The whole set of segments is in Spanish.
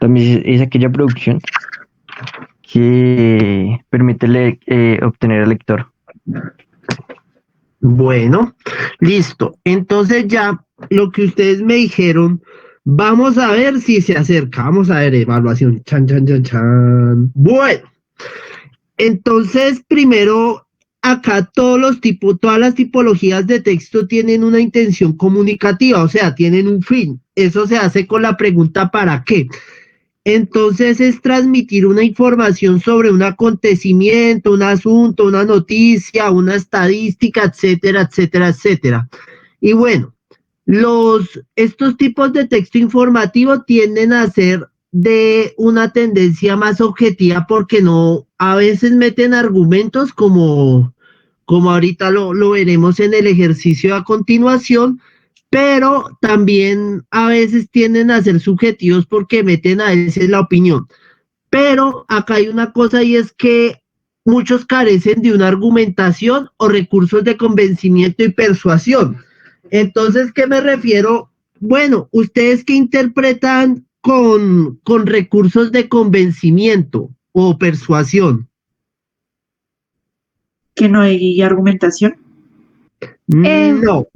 También es aquella producción que permite obtener al lector. Bueno, listo. Entonces ya lo que ustedes me dijeron, vamos a ver si se acerca. Vamos a ver, evaluación. Chan, chan, chan, chan. Bueno, entonces primero, acá todas las tipologías de texto tienen una intención comunicativa, o sea, tienen un fin. Eso se hace con la pregunta ¿para qué? Entonces es transmitir una información sobre un acontecimiento, un asunto, una noticia, una estadística, etcétera, etcétera, etcétera. Y bueno, estos tipos de texto informativo tienden a ser de una tendencia más objetiva porque no, a veces meten argumentos como ahorita lo veremos en el ejercicio a continuación, pero también a veces tienden a ser subjetivos porque meten a veces la opinión. Pero acá hay una cosa y es que muchos carecen de una argumentación o recursos de convencimiento y persuasión. Entonces, ¿qué me refiero? Bueno, ustedes que interpretan con recursos de convencimiento o persuasión. Que no hay argumentación. No.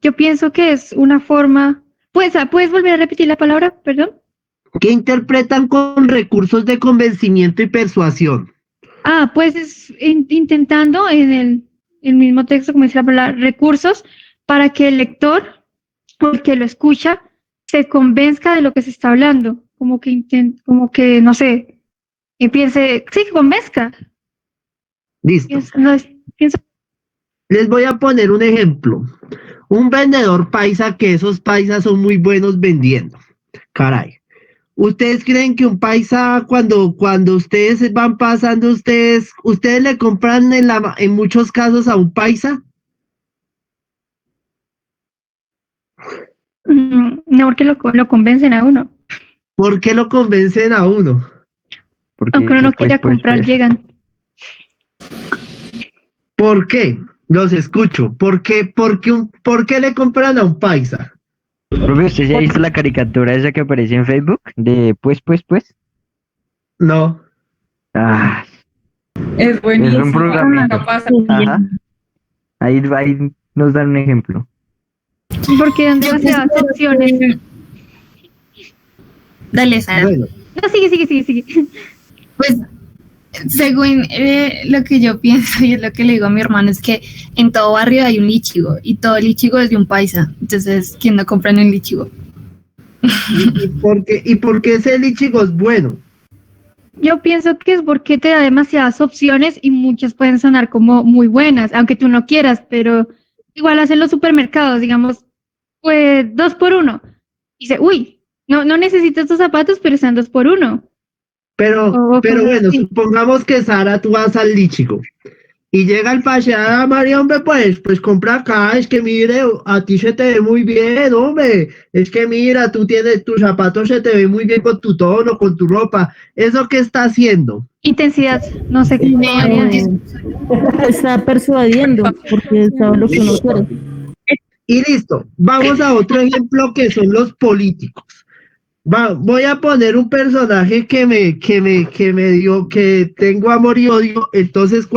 Yo pienso que es una forma. ¿Puedes volver a repetir la palabra? Perdón. ¿Qué interpretan con recursos de convencimiento y persuasión? Pues es intentando en el mismo texto, como dice la palabra, recursos para que el lector o el que lo escucha se convenzca de lo que se está hablando, como que no sé, y piense, sí, que convenzca. Listo. Pienso. Les voy a poner un ejemplo. Un vendedor paisa, que esos paisas son muy buenos vendiendo. Caray. ¿Ustedes creen que un paisa, cuando ustedes van pasando, ustedes le compran en muchos casos a un paisa? No, porque lo convencen a uno. ¿Por qué lo convencen a uno? Porque aunque uno no quiera comprar, llegan. ¿Por qué? Los escucho. ¿Por qué le compran a un paisa? Profe, ¿usted ya ha visto la caricatura esa que aparece en Facebook? De pues? No. Es buenísimo. Es un programa. Ajá. Ahí nos dan un ejemplo. Porque dan demasiadas opciones. Dale, Sara. Bueno. No, sigue. Pues, según lo que yo pienso y es lo que le digo a mi hermano, es que en todo barrio hay un lichigo y todo lichigo es de un paisa. Entonces, ¿quién no compra en el lichigo? ¿Y por qué ese lichigo es bueno? Yo pienso que es porque te da demasiadas opciones y muchas pueden sonar como muy buenas, aunque tú no quieras, pero igual hacen los supermercados, digamos, pues 2 por 1. Y dice, uy, no necesito estos zapatos, pero están 2 por 1. Pero bueno, supongamos que Sara, tú vas al lichigo y llega el paseada, María, hombre, pues compra acá, es que mire, a ti se te ve muy bien, hombre, es que mira, tú tienes, tus zapatos se te ven muy bien con tu tono, con tu ropa, ¿eso qué está haciendo? Intensidad, no sé qué. Está persuadiendo, porque sabe lo que uno quiere. Y listo, vamos a otro ejemplo que son los políticos. Voy a poner un personaje que tengo amor y odio. Entonces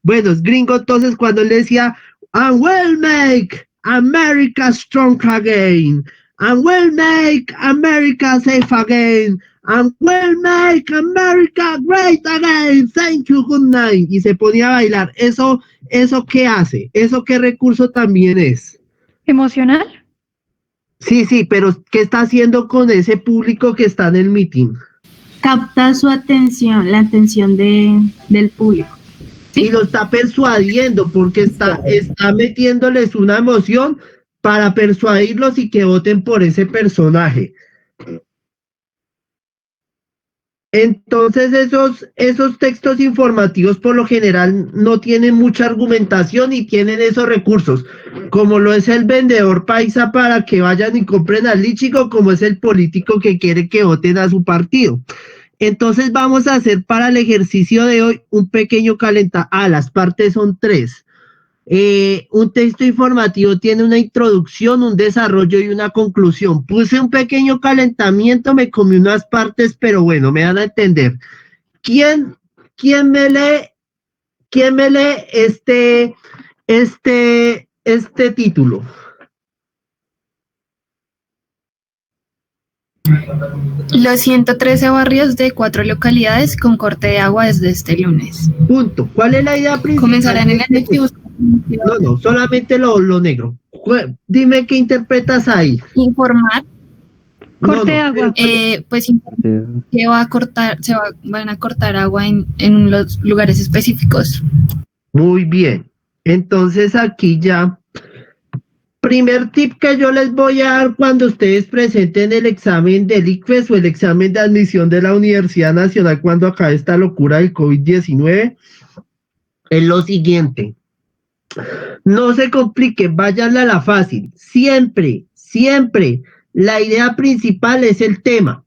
es gringo, entonces cuando él decía, and we'll make America strong again, and we'll make America safe again, and we'll make America great again, thank you, good night. Y se ponía a bailar. ¿Eso qué hace? ¿Eso qué recurso también es? ¿Emocional? Sí, pero ¿qué está haciendo con ese público que está en el meeting? Capta su atención, la atención del público. ¿Sí? Y lo está persuadiendo porque está metiéndoles una emoción para persuadirlos y que voten por ese personaje. Entonces esos textos informativos por lo general no tienen mucha argumentación y tienen esos recursos, como lo es el vendedor paisa para que vayan y compren al lichigo, como es el político que quiere que voten a su partido. Entonces vamos a hacer para el ejercicio de hoy un pequeño las partes son 3. Un texto informativo tiene una introducción, un desarrollo y una conclusión. Puse un pequeño calentamiento, me comí unas partes, pero bueno, me dan a entender. ¿Quién me lee este título? Los 113 barrios de 4 localidades con corte de agua desde este lunes. Punto. ¿Cuál es la idea principal? Comenzarán en la de este noche. No, solamente lo negro. Dime qué interpretas ahí. Informar, Corte de agua. pues que van a cortar agua en los lugares específicos. Muy bien. Entonces aquí ya. Primer tip que yo les voy a dar cuando ustedes presenten el examen del ICFES o el examen de admisión de la Universidad Nacional cuando acabe esta locura del COVID-19 es lo siguiente. No se compliquen, váyanle a la fácil. Siempre, la idea principal es el tema.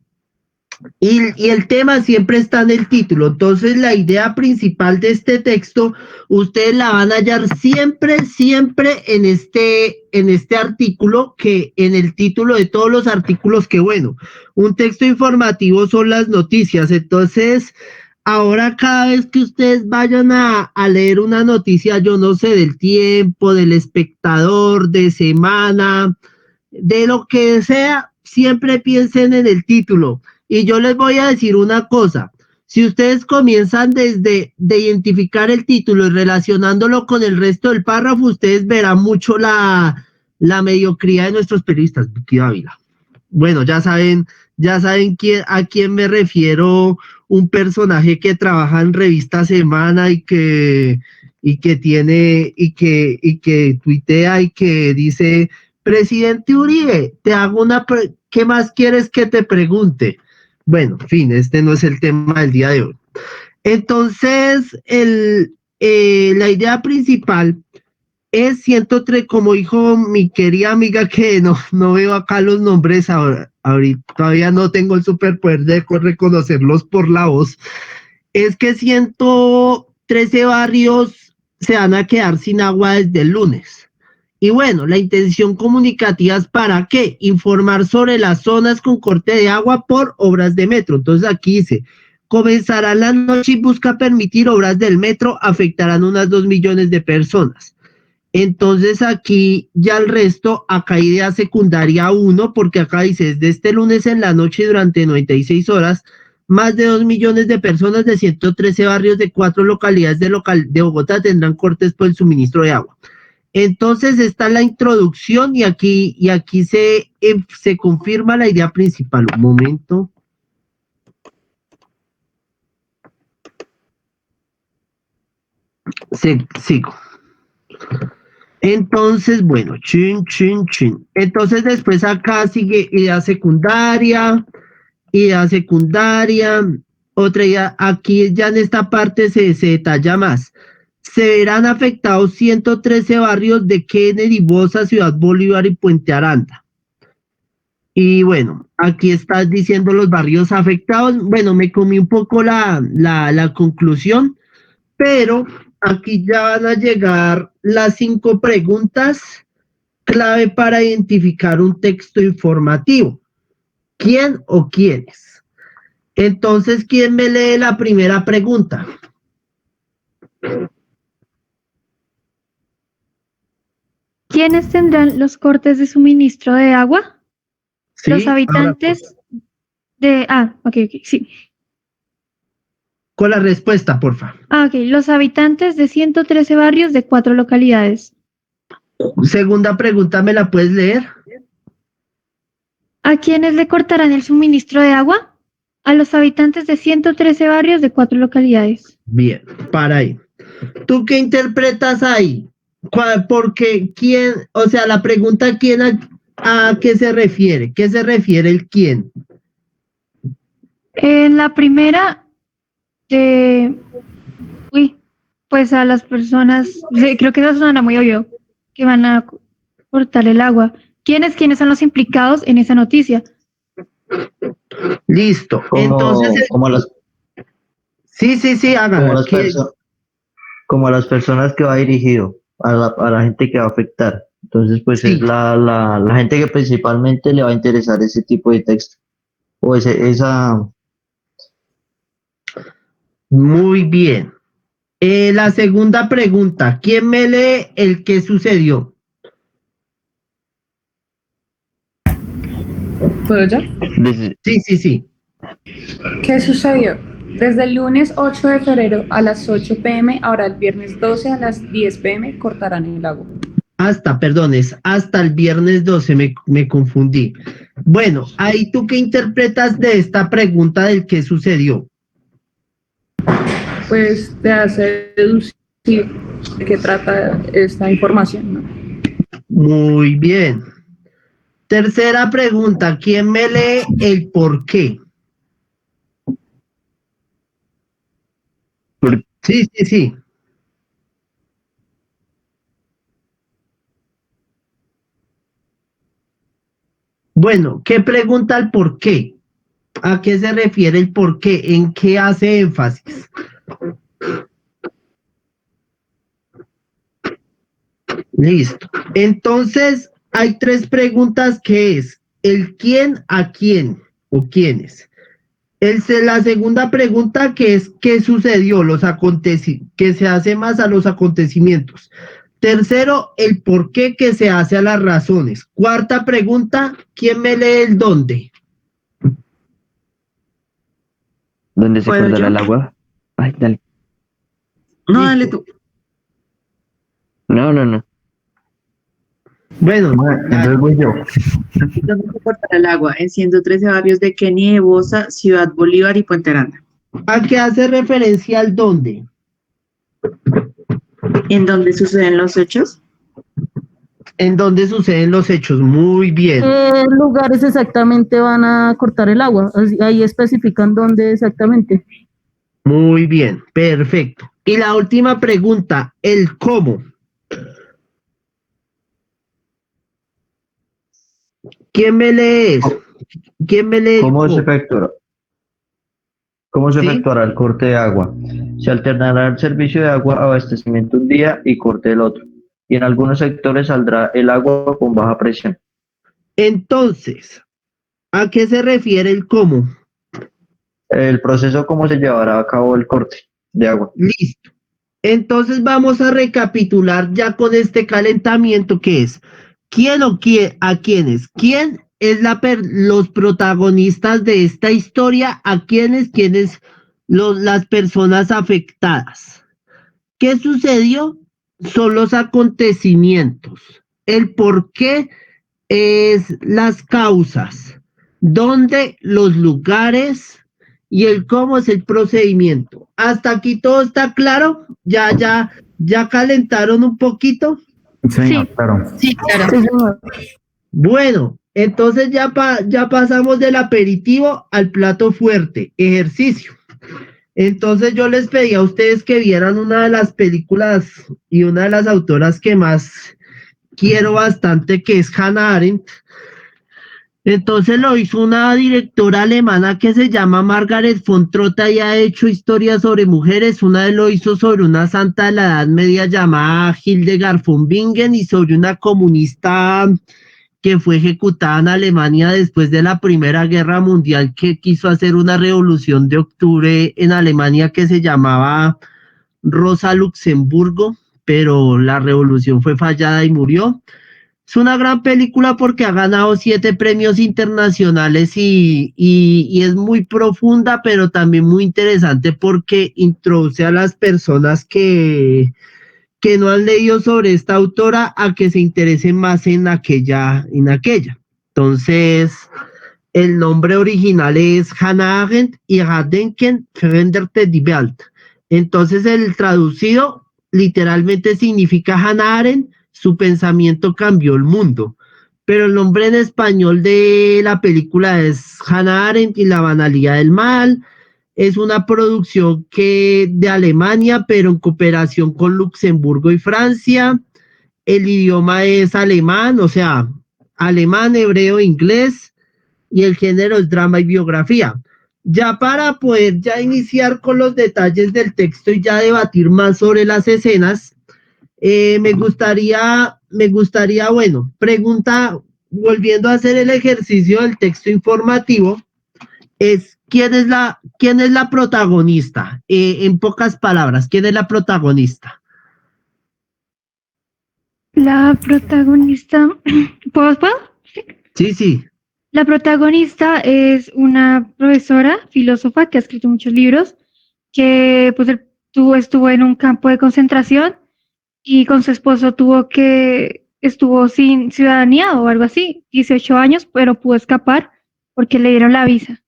Y el tema siempre está en el título. Entonces, la idea principal de este texto, ustedes la van a hallar siempre en este artículo, que en el título de todos los artículos, que bueno, un texto informativo son las noticias. Entonces, ahora cada vez que ustedes vayan a leer una noticia, yo no sé, del Tiempo, del Espectador, de Semana, de lo que sea, siempre piensen en el título. Y yo les voy a decir una cosa, si ustedes comienzan de identificar el título y relacionándolo con el resto del párrafo, ustedes verán mucho la mediocridad de nuestros periodistas. Vicky Dávila. Bueno, ya saben a quién me refiero, un personaje que trabaja en Revista Semana y que tuitea y que dice: presidente Uribe, te hago ¿qué más quieres que te pregunte? Bueno, en fin, este no es el tema del día de hoy. Entonces, la idea principal es 103, como dijo mi querida amiga, que no veo acá los nombres ahora, todavía no tengo el superpoder de reconocerlos por la voz, es que 113 barrios se van a quedar sin agua desde el lunes. Y bueno, la intención comunicativa es ¿para qué? Informar sobre las zonas con corte de agua por obras de metro. Entonces aquí dice, comenzará la noche y busca permitir obras del metro, afectarán unas 2 millones de personas. Entonces aquí ya el resto, acá idea secundaria 1, porque acá dice, desde este lunes en la noche y durante 96 horas, más de 2 millones de personas de 113 barrios de 4 localidades de Bogotá tendrán cortes por el suministro de agua. Entonces está la introducción y aquí se confirma la idea principal. Un momento. Sigo. Entonces, bueno, chin. Entonces después acá sigue idea secundaria, otra idea, aquí ya en esta parte se detalla más. Se verán afectados 113 barrios de Kennedy, Bosa, Ciudad Bolívar y Puente Aranda. Y bueno, aquí estás diciendo los barrios afectados. Bueno, me comí un poco la conclusión, pero aquí ya van a llegar las 5 preguntas clave para identificar un texto informativo. ¿Quién o quiénes? Entonces, ¿quién me lee la primera pregunta? ¿Quiénes tendrán los cortes de suministro de agua? ¿Sí? Los habitantes de... ok, sí. Con la respuesta, porfa. Ok, los habitantes de 113 barrios de 4 localidades. Segunda pregunta, ¿me la puedes leer? ¿A quiénes le cortarán el suministro de agua? A los habitantes de 113 barrios de 4 localidades. Bien, para ahí. ¿Tú qué interpretas ahí? Porque quién, o sea, la pregunta ¿quién a qué se refiere? ¿Qué se refiere el quién? En la primera, pues a las personas, creo que eso suena muy obvio, que van a cortar el agua. ¿Quiénes son los implicados en esa noticia? Listo. Entonces, sí, hágala. Como las personas que va dirigido. a la gente que va a afectar. Entonces, pues Sí. es la gente que principalmente le va a interesar ese tipo de texto o esa. Muy bien. La segunda pregunta, ¿quién me lee el qué sucedió? ¿Puedo yo? Sí. ¿Qué sucedió? Desde el lunes 8 de febrero a las 8 p.m., ahora el viernes 12 a las 10 p.m. cortarán el agua. Hasta el viernes 12 me confundí. Bueno, ahí tú qué interpretas de esta pregunta del qué sucedió. Pues te hace deducir de qué trata esta información, ¿no? Muy bien. Tercera pregunta, ¿quién me lee el por qué? Sí. Bueno, ¿qué pregunta el por qué? ¿A qué se refiere el por qué? ¿En qué hace énfasis? Listo. Entonces, hay tres preguntas que es el quién a quién o quiénes. La segunda pregunta que es ¿qué sucedió? Que se hace más a los acontecimientos. Tercero, el por qué que se hace a las razones. Cuarta pregunta, ¿quién me lee el dónde? ¿Dónde se ¿Puedo cortará yo? el agua? Ay, dale. No, Listo. dale tú. No. Bueno, Entonces voy yo. ¿Dónde se cortará el agua? En 113 barrios de Kenia, Bosa, Ciudad Bolívar y Puente Aranda. ¿a qué hace referencia al dónde? ¿En dónde suceden los hechos? ¿En dónde suceden los hechos? Muy bien. ¿Qué lugares exactamente van a cortar el agua? Ahí especifican dónde exactamente. Muy bien, perfecto. Y la última pregunta, el cómo. ¿Quién me lee eso? ¿Quién me lee el ¿Cómo se cómo? efectuará? ¿Cómo se ¿Sí? efectuará el corte de agua? Se alternará el servicio de agua abastecimiento un día y corte el otro. Y en algunos sectores saldrá el agua con baja presión. Entonces, ¿a qué se refiere el cómo? El proceso, ¿cómo se llevará a cabo el corte de agua? Listo. Entonces vamos a recapitular ya con este calentamiento que es quién o quién a quiénes. ¿Quién es los protagonistas de esta historia? ¿A quiénes las personas afectadas? ¿Qué sucedió? Son los acontecimientos. El por qué es las causas. ¿Dónde? Los lugares y el cómo es el procedimiento. Hasta aquí todo está claro. Ya calentaron un poquito. Señor, claro. Sí, claro. Sí, señor. Bueno, entonces ya pasamos del aperitivo al plato fuerte, ejercicio. Entonces yo les pedí a ustedes que vieran una de las películas y una de las autoras que más quiero bastante, que es Hannah Arendt. Entonces lo hizo una directora alemana que se llama Margaret von Trotta y ha hecho historias sobre mujeres. Una vez lo hizo sobre una santa de la Edad Media llamada Hildegard von Bingen y sobre una comunista que fue ejecutada en Alemania después de la Primera Guerra Mundial, que quiso hacer una revolución de octubre en Alemania que se llamaba Rosa Luxemburgo, pero la revolución fue fallada y murió. Es una gran película porque ha ganado 7 premios internacionales y es muy profunda, pero también muy interesante porque introduce a las personas que no han leído sobre esta autora a que se interesen más en aquella. Entonces, el nombre original es Hannah Arendt y Denken veränderte die Welt. Entonces, el traducido literalmente significa Hannah Arendt, su pensamiento cambió el mundo. Pero el nombre en español de la película es Hannah Arendt y la banalidad del mal. Es una producción de Alemania, pero en cooperación con Luxemburgo y Francia. El idioma es alemán, o sea, alemán, hebreo, inglés, y el género es drama y biografía. Ya para poder ya iniciar con los detalles del texto y ya debatir más sobre las escenas, Me gustaría, bueno, pregunta, volviendo a hacer el ejercicio del texto informativo, es ¿quién es la protagonista? En pocas palabras, ¿quién es la protagonista? La protagonista, ¿puedo? Sí. La protagonista es una profesora, filósofa, que ha escrito muchos libros, que pues estuvo en un campo de concentración y con su esposo estuvo sin ciudadanía o algo así, 18 años, pero pudo escapar porque le dieron la visa.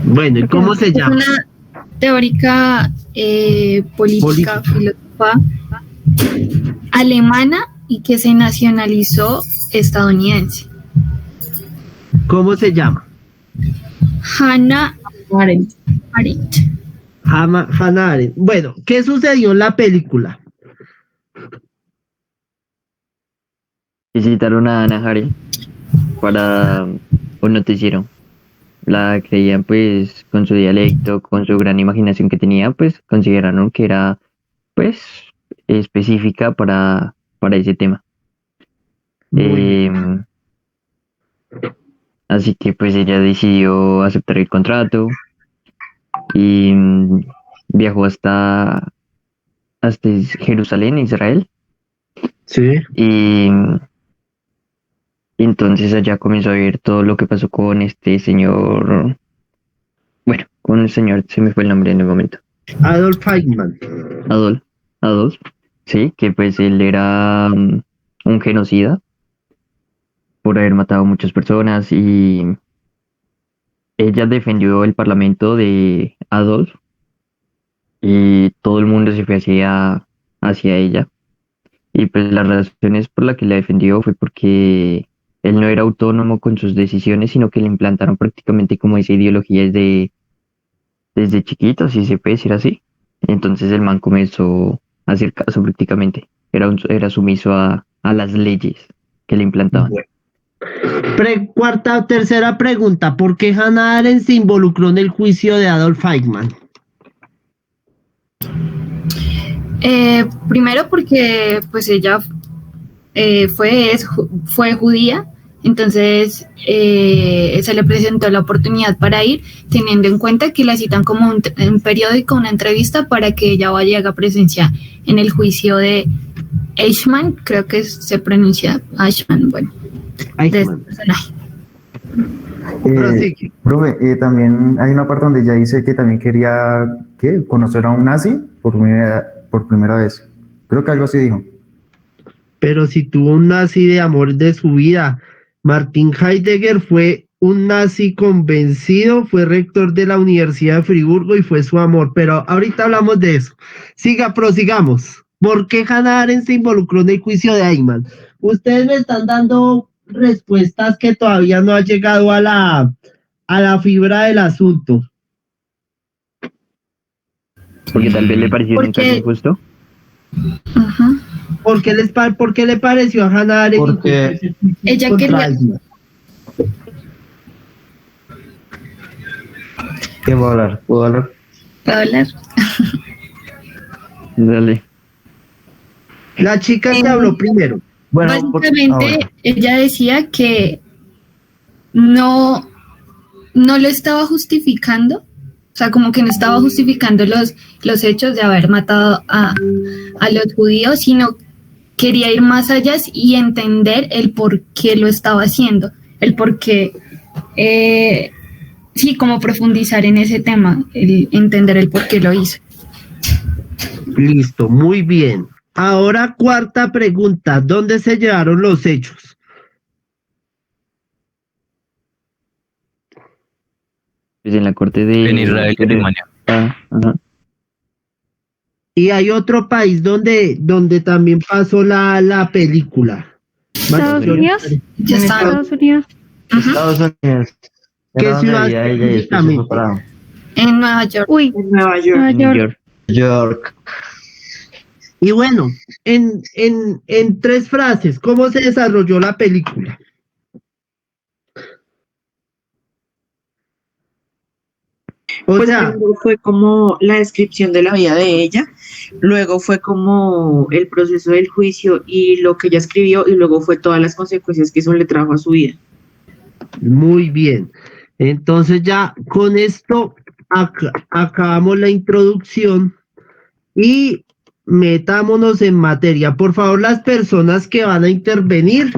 Bueno, ¿y cómo se Es llama? una teórica política, filósofa alemana y que se nacionalizó estadounidense. ¿Cómo se llama? Hannah Arendt. Arendt. Hannah Arendt. Bueno, ¿qué sucedió en la película? Visitaron a Ana Harry para un noticiero. La creían pues con su dialecto, con su gran imaginación que tenía, pues consideraron que era pues específica para ese tema. Así que pues ella decidió aceptar el contrato y viajó hasta Jerusalén, Israel. Sí. Y entonces allá comenzó a ver todo lo que pasó con este señor, bueno, con el señor, se me fue el nombre en el momento. Adolf Eichmann. Adolf, sí, que pues él era un genocida por haber matado a muchas personas y ella defendió el parlamento de Adolf y todo el mundo se fue hacia ella. Y pues las razones por las que la defendió fue porque él no era autónomo con sus decisiones, sino que le implantaron prácticamente como esa ideología desde chiquito, si se puede decir así. Entonces el man comenzó a hacer caso prácticamente. Era sumiso a las leyes que le implantaban. Tercera pregunta. ¿Por qué Hannah Arendt se involucró en el juicio de Adolf Eichmann? Primero porque pues ella fue judía, entonces se le presentó la oportunidad para ir, teniendo en cuenta que la citan como un periódico, una entrevista para que ella vaya a haga presencia en el juicio de Eichmann, creo que se pronuncia Eichmann, bueno, de este personaje. Profe, también hay una parte donde ella dice que también quería conocer a un nazi por primera vez. Creo que algo así dijo. Pero si tuvo un nazi de amor de su vida, Martin Heidegger fue un nazi convencido, fue rector de la Universidad de Friburgo y fue su amor. Pero ahorita hablamos de eso. Prosigamos. ¿Por qué Hannah Arendt se involucró en el juicio de Eichmann? Ustedes me están dando respuestas que todavía no han llegado a la fibra del asunto. Porque tal vez le pareció un caso injusto. Ajá. ¿Por qué le pareció a Hannah Arendt? Porque ella quería... ¿Qué puedo hablar? ¿Puedo hablar? ¿Puedo hablar? Dale. La chica que habló primero. Bueno, básicamente ella decía que no lo estaba justificando, o sea, como que no estaba justificando los hechos de haber matado a los judíos, sino quería ir más allá y entender el por qué lo estaba haciendo, el por qué, sí, como profundizar en ese tema, el entender el por qué lo hizo. Listo, muy bien. Ahora, cuarta pregunta, ¿dónde se llevaron los hechos? Pues en la corte de... En Israel y Alemania. Ajá. Y hay otro país donde también pasó la película. ¿Estados Unidos? Estados Unidos. Estados Unidos. ¿Qué ciudad específicamente? En Nueva York. Uy, En Nueva York. Nueva York. Y bueno, en 3 frases, ¿cómo se desarrolló la película? O Pues sea, primero fue como la descripción de la vida de ella, luego fue como el proceso del juicio y lo que ella escribió, y luego fue todas las consecuencias que eso le trajo a su vida. muy bien. Entonces ya con esto acabamos la introducción y metámonos en materia. Por favor, las personas que van a intervenir,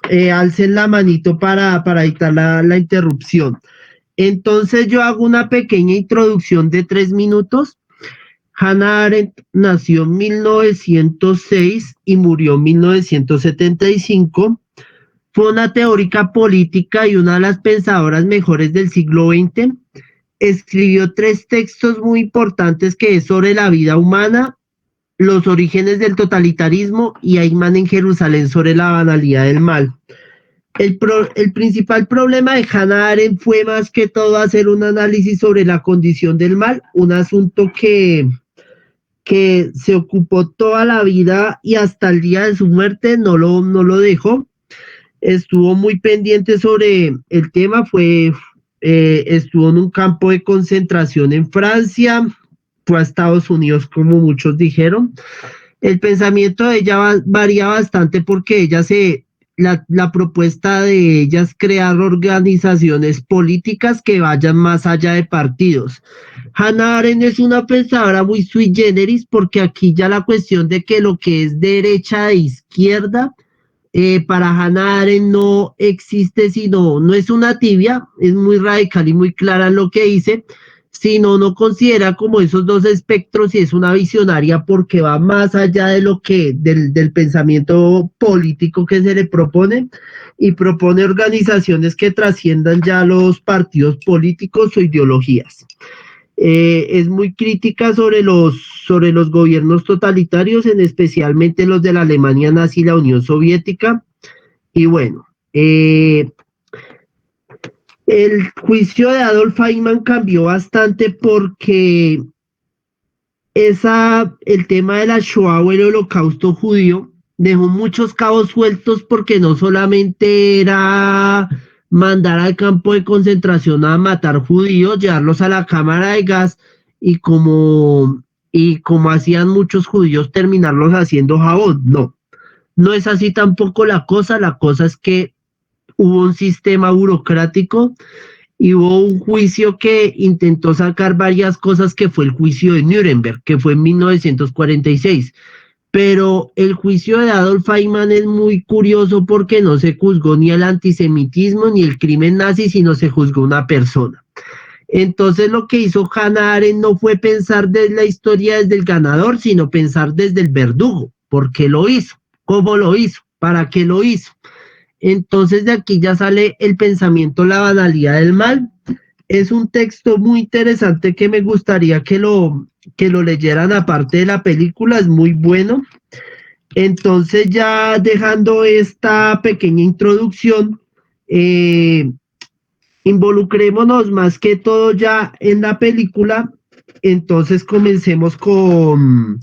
eh, alcen la manito para evitar la interrupción. Entonces yo hago una pequeña introducción de 3 minutos. Hannah Arendt nació en 1906 y murió en 1975. Fue una teórica política y una de las pensadoras mejores del siglo XX. Escribió 3 textos muy importantes que es sobre la vida humana, los orígenes del totalitarismo y Eichmann en Jerusalén sobre la banalidad del mal. El principal problema de Hannah Arendt fue más que todo hacer un análisis sobre la condición del mal, un asunto que se ocupó toda la vida y hasta el día de su muerte no lo dejó. Estuvo muy pendiente sobre el tema, estuvo en un campo de concentración en Francia, fue a Estados Unidos, como muchos dijeron. El pensamiento de ella varía bastante porque la propuesta de ella es crear organizaciones políticas que vayan más allá de partidos. Hannah Arendt es una pensadora muy sui generis porque aquí ya la cuestión de que lo que es derecha e izquierda, para Hannah Arendt no existe, sino, no es una tibia, es muy radical y muy clara en lo que dice, sino no considera como esos dos espectros y es una visionaria porque va más allá de del pensamiento político que se le propone y propone organizaciones que trasciendan ya los partidos políticos o ideologías. Es muy crítica sobre los gobiernos totalitarios, especialmente los de la Alemania nazi y la Unión Soviética. Y bueno, el juicio de Adolf Eichmann cambió bastante porque el tema de la Shoah o el holocausto judío dejó muchos cabos sueltos porque no solamente era mandar al campo de concentración a matar judíos, llevarlos a la cámara de gas y como hacían muchos judíos, terminarlos haciendo jabón. No, no es así tampoco la cosa es que hubo un sistema burocrático y hubo un juicio que intentó sacar varias cosas que fue el juicio de Nuremberg, que fue en 1946. Pero el juicio de Adolf Eichmann es muy curioso porque no se juzgó ni el antisemitismo ni el crimen nazi, sino se juzgó una persona. Entonces lo que hizo Hannah Arendt no fue pensar de la historia desde el ganador, sino pensar desde el verdugo. ¿Por qué lo hizo? ¿Cómo lo hizo? ¿Para qué lo hizo? Entonces de aquí ya sale el pensamiento, la banalidad del mal. Es un texto muy interesante que me gustaría que lo leyeran aparte de la película, es muy bueno. Entonces ya dejando esta pequeña introducción, involucrémonos más que todo ya en la película. Entonces comencemos con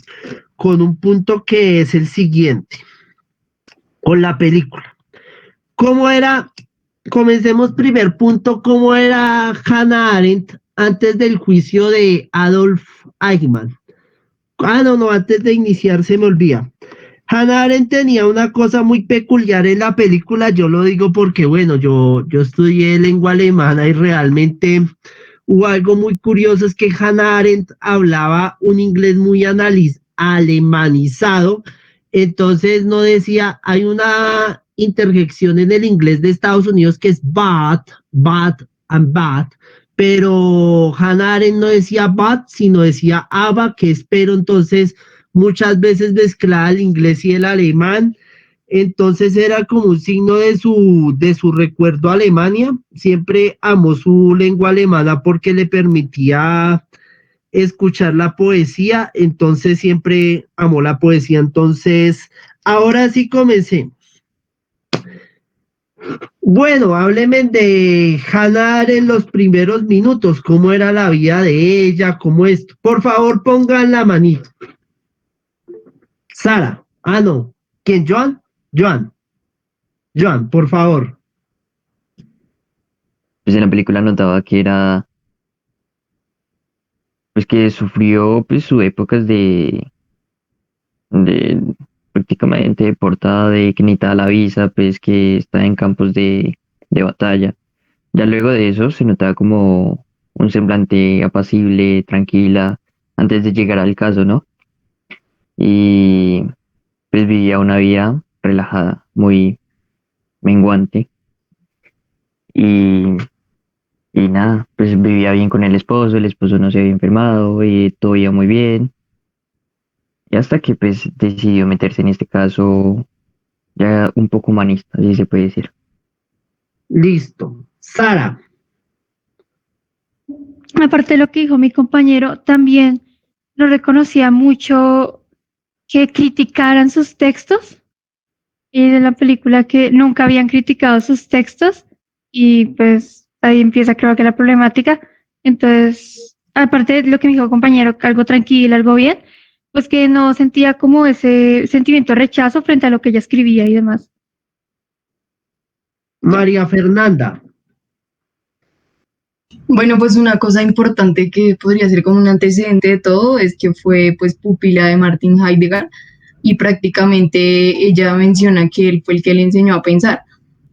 un punto que es el siguiente, con la película. ¿Cómo era? Comencemos primer punto, ¿cómo era Hannah Arendt antes del juicio de Adolf Eichmann? No, antes de iniciar se me olvida. Hannah Arendt tenía una cosa muy peculiar en la película, yo lo digo porque, bueno, yo estudié lengua alemana y realmente hubo algo muy curioso, es que Hannah Arendt hablaba un inglés muy alemanizado, entonces no decía, hay una interjección en el inglés de Estados Unidos que es but and bad, pero Hannah Arendt no decía but, sino decía aber, que es pero, entonces muchas veces mezclaba el inglés y el alemán, entonces era como un signo de su recuerdo a Alemania, siempre amó su lengua alemana porque le permitía escuchar la poesía, entonces siempre amó la poesía, entonces ahora sí comencemos. Bueno, hábleme de Hannah Arendt en los primeros minutos, cómo era la vida de ella, cómo es. Por favor, pongan la manito. Sara, no. ¿Quién? Joan, por favor. pues en la película notaba que era, pues que sufrió pues sus épocas de prácticamente deportada, de que necesitaba la visa, pues que está en campos de batalla. Ya luego de eso se notaba como un semblante apacible, tranquila, antes de llegar al caso, ¿no? Y pues vivía una vida relajada, muy menguante. Y, y nada, pues vivía bien con el esposo no se había enfermado, y todo iba muy bien. Y hasta que pues decidió meterse en este caso ya un poco humanista, así se puede decir. Listo. Sara. Aparte de lo que dijo mi compañero, también no reconocía mucho que criticaran sus textos y de la película que nunca habían criticado sus textos y pues ahí empieza creo que la problemática. Entonces, aparte de lo que me dijo compañero, algo tranquilo, algo bien, pues que no sentía como ese sentimiento de rechazo frente a lo que ella escribía y demás. María Fernanda. Bueno, pues una cosa importante que podría ser como un antecedente de todo es que fue pues pupila de Martin Heidegger y prácticamente ella menciona que él fue el que le enseñó a pensar.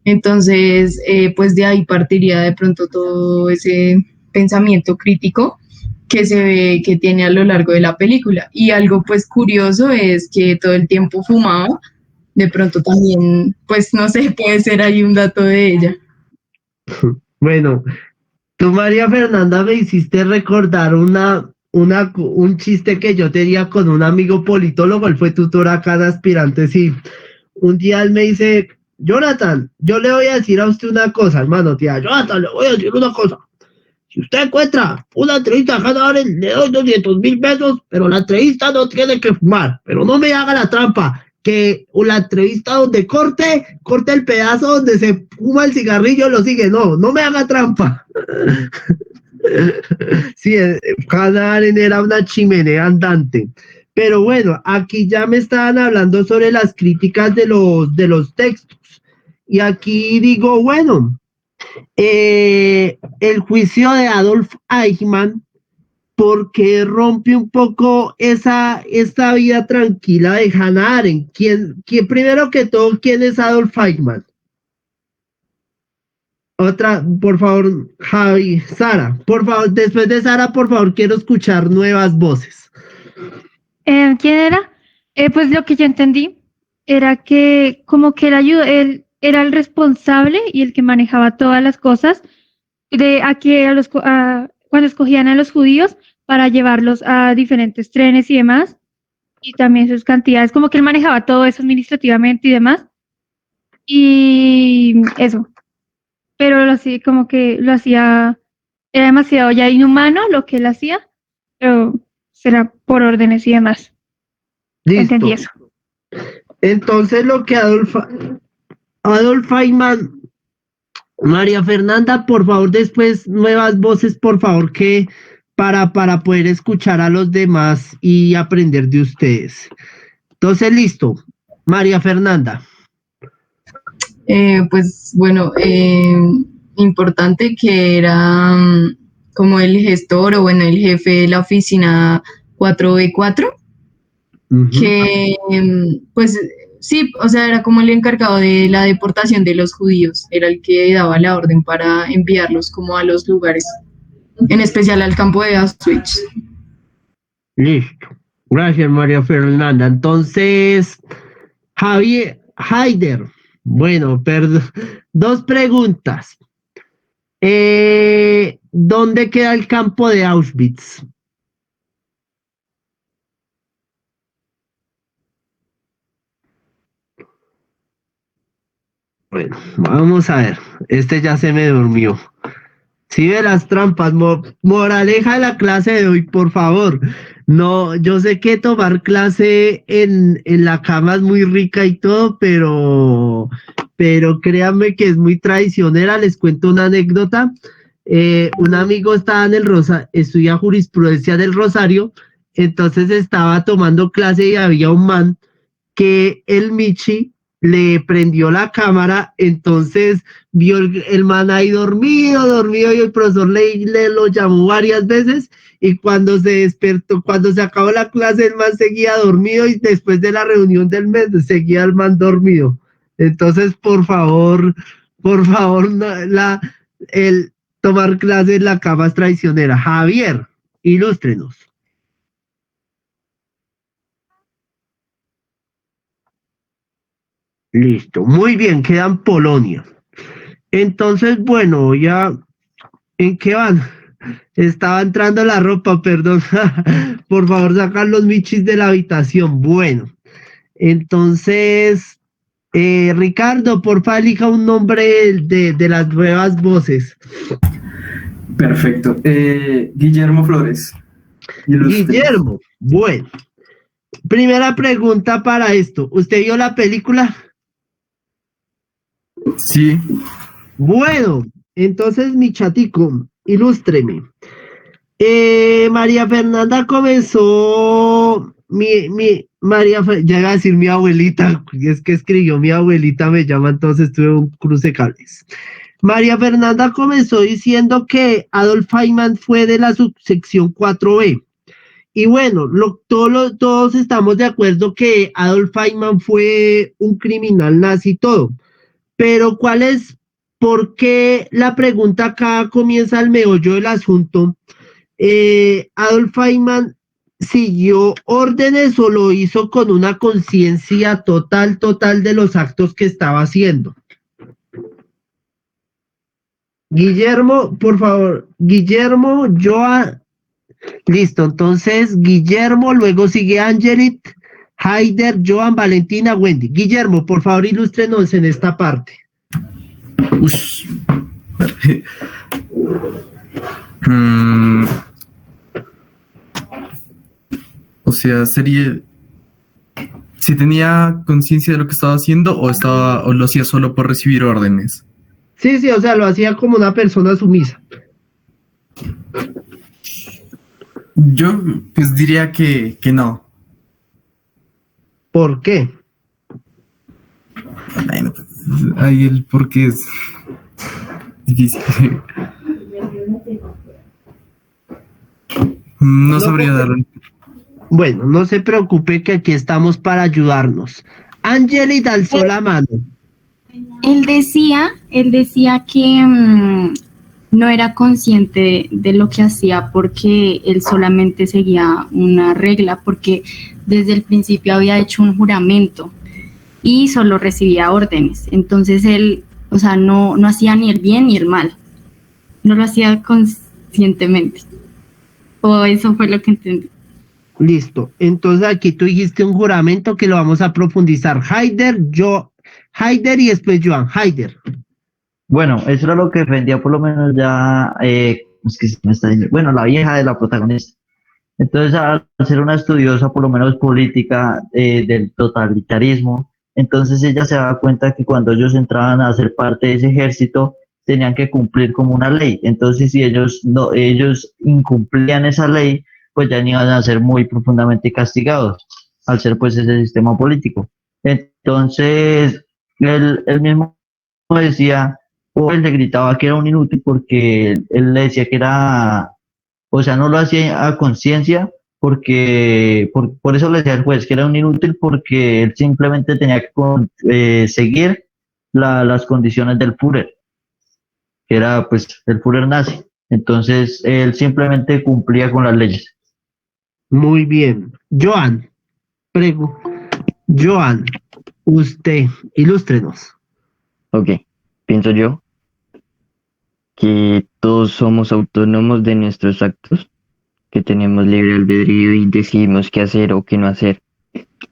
Entonces, pues de ahí partiría de pronto todo ese pensamiento crítico que se ve que tiene a lo largo de la película. Y algo pues curioso es que todo el tiempo fumaba, de pronto también, pues no sé, puede ser ahí un dato de ella. Bueno, tú, María Fernanda, me hiciste recordar un chiste que yo tenía con un amigo politólogo, él fue tutor acá de aspirantes y un día él me dice, Jonathan, yo le voy a decir a usted una cosa, hermano, tía, Jonathan, le voy a decir una cosa. Si usted encuentra una entrevista a Hannah Arendt, le doy 200,000 pesos, pero la entrevista no tiene que fumar, pero no me haga la trampa, que la entrevista donde corte el pedazo donde se fuma el cigarrillo, lo sigue, no me haga trampa. Sí, Hannah Arendt era una chimenea andante. Pero bueno, aquí ya me estaban hablando sobre las críticas de los textos. Y aquí digo, bueno, el juicio de Adolf Eichmann, porque rompe un poco esta vida tranquila de Hannah Arendt. ¿Quién, primero que todo, quién es Adolf Eichmann? Otra, por favor, Javi, Sara, por favor, después de Sara, por favor, quiero escuchar nuevas voces. ¿Quién era? Pues lo que yo entendí era que como que él era el responsable y el que manejaba todas las cosas de aquí cuando escogían a los judíos para llevarlos a diferentes trenes y demás, y también sus cantidades, como que él manejaba todo eso administrativamente y demás, y eso, pero como que lo hacía, era demasiado ya inhumano lo que él hacía, pero será por órdenes y demás. Listo. Entendí eso. Entonces lo que Adolf Eichmann, María Fernanda, por favor, después nuevas voces, por favor, que para poder escuchar a los demás y aprender de ustedes. Entonces, listo. María Fernanda. Pues bueno, importante que era como el gestor o bueno, el jefe de la oficina 4B4, que pues sí, o sea, era como el encargado de la deportación de los judíos, era el que daba la orden para enviarlos como a los lugares, en especial al campo de Auschwitz. Listo. Gracias, María Fernanda. Entonces, Javier Haider. Bueno, perdón. Dos preguntas. ¿Dónde queda el campo de Auschwitz? Bueno, vamos a ver. Este ya se me durmió. Sí, ve las trampas. Moraleja de la clase de hoy, por favor. No, yo sé que tomar clase en la cama es muy rica y todo, pero créanme que es muy traicionera. Les cuento una anécdota. Un amigo estaba en el estudia jurisprudencia del Rosario, entonces estaba tomando clase y había un man que el Michi le prendió la cámara, entonces vio el man ahí dormido, y el profesor le lo llamó varias veces, y cuando se despertó, cuando se acabó la clase, el man seguía dormido, y después de la reunión del mes, seguía el man dormido. Entonces, por favor, el tomar clases en la cama es traicionera. Javier, ilústrenos. Listo, muy bien, quedan Polonia. Entonces, bueno, ya, ¿en qué van? Estaba entrando la ropa, perdón. Por favor, sacar los michis de la habitación. Bueno, entonces, Ricardo, porfa, elija un nombre de las nuevas voces. Perfecto. Guillermo Flores. Guillermo, bueno. Primera pregunta para esto. ¿Usted vio la película? Sí. Bueno, entonces mi chatico, ilústreme. María Fernanda comenzó, ya iba a decir mi abuelita, es que escribió mi abuelita, me llama, entonces tuve un cruce cables. María Fernanda comenzó diciendo que Adolf Eichmann fue de la subsección 4B. Y bueno, todos estamos de acuerdo que Adolf Eichmann fue un criminal nazi y todo. Pero ¿por qué la pregunta acá comienza el meollo del asunto? ¿Adolf Eichmann siguió órdenes o lo hizo con una conciencia total de los actos que estaba haciendo? Guillermo, por favor, Guillermo, Joan. Listo, entonces Guillermo, luego sigue Angelit, Haider, Joan, Valentina, Wendy. Guillermo, por favor, ilústrenos en esta parte. O sea, sería si tenía conciencia de lo que estaba haciendo o lo hacía solo por recibir órdenes. Sí, o sea, lo hacía como una persona sumisa. Yo pues diría que no. ¿Por qué? Bueno, pues, ahí el porqué es difícil. No sabría darlo. Bueno, no se preocupe que aquí estamos para ayudarnos. Angelita alzó la mano. Él decía que no era consciente de lo que hacía porque él solamente seguía una regla, porque desde el principio había hecho un juramento y solo recibía órdenes. Entonces él, o sea, no hacía ni el bien ni el mal. No lo hacía conscientemente. O eso fue lo que entendí. Listo. Entonces aquí tú dijiste un juramento que lo vamos a profundizar. Haider y después Joan. Haider. Bueno, eso era lo que defendía por lo menos ya, es que me está diciendo, bueno, la vieja de la protagonista. Entonces, al ser una estudiosa por lo menos política del totalitarismo, entonces ella se daba cuenta que cuando ellos entraban a ser parte de ese ejército, tenían que cumplir como una ley. Entonces, si ellos incumplían esa ley, pues ya iban a ser muy profundamente castigados, al ser pues ese sistema político. Entonces, él mismo decía, o él le gritaba que era un inútil porque él le decía que era, o sea, no lo hacía a conciencia, porque por eso le decía al juez que era un inútil, porque él simplemente tenía que seguir las condiciones del Führer, que era pues el Führer nazi. Entonces él simplemente cumplía con las leyes. Muy bien. Joan, usted, ilústrenos. Ok, pienso yo que todos somos autónomos de nuestros actos, que tenemos libre albedrío y decidimos qué hacer o qué no hacer.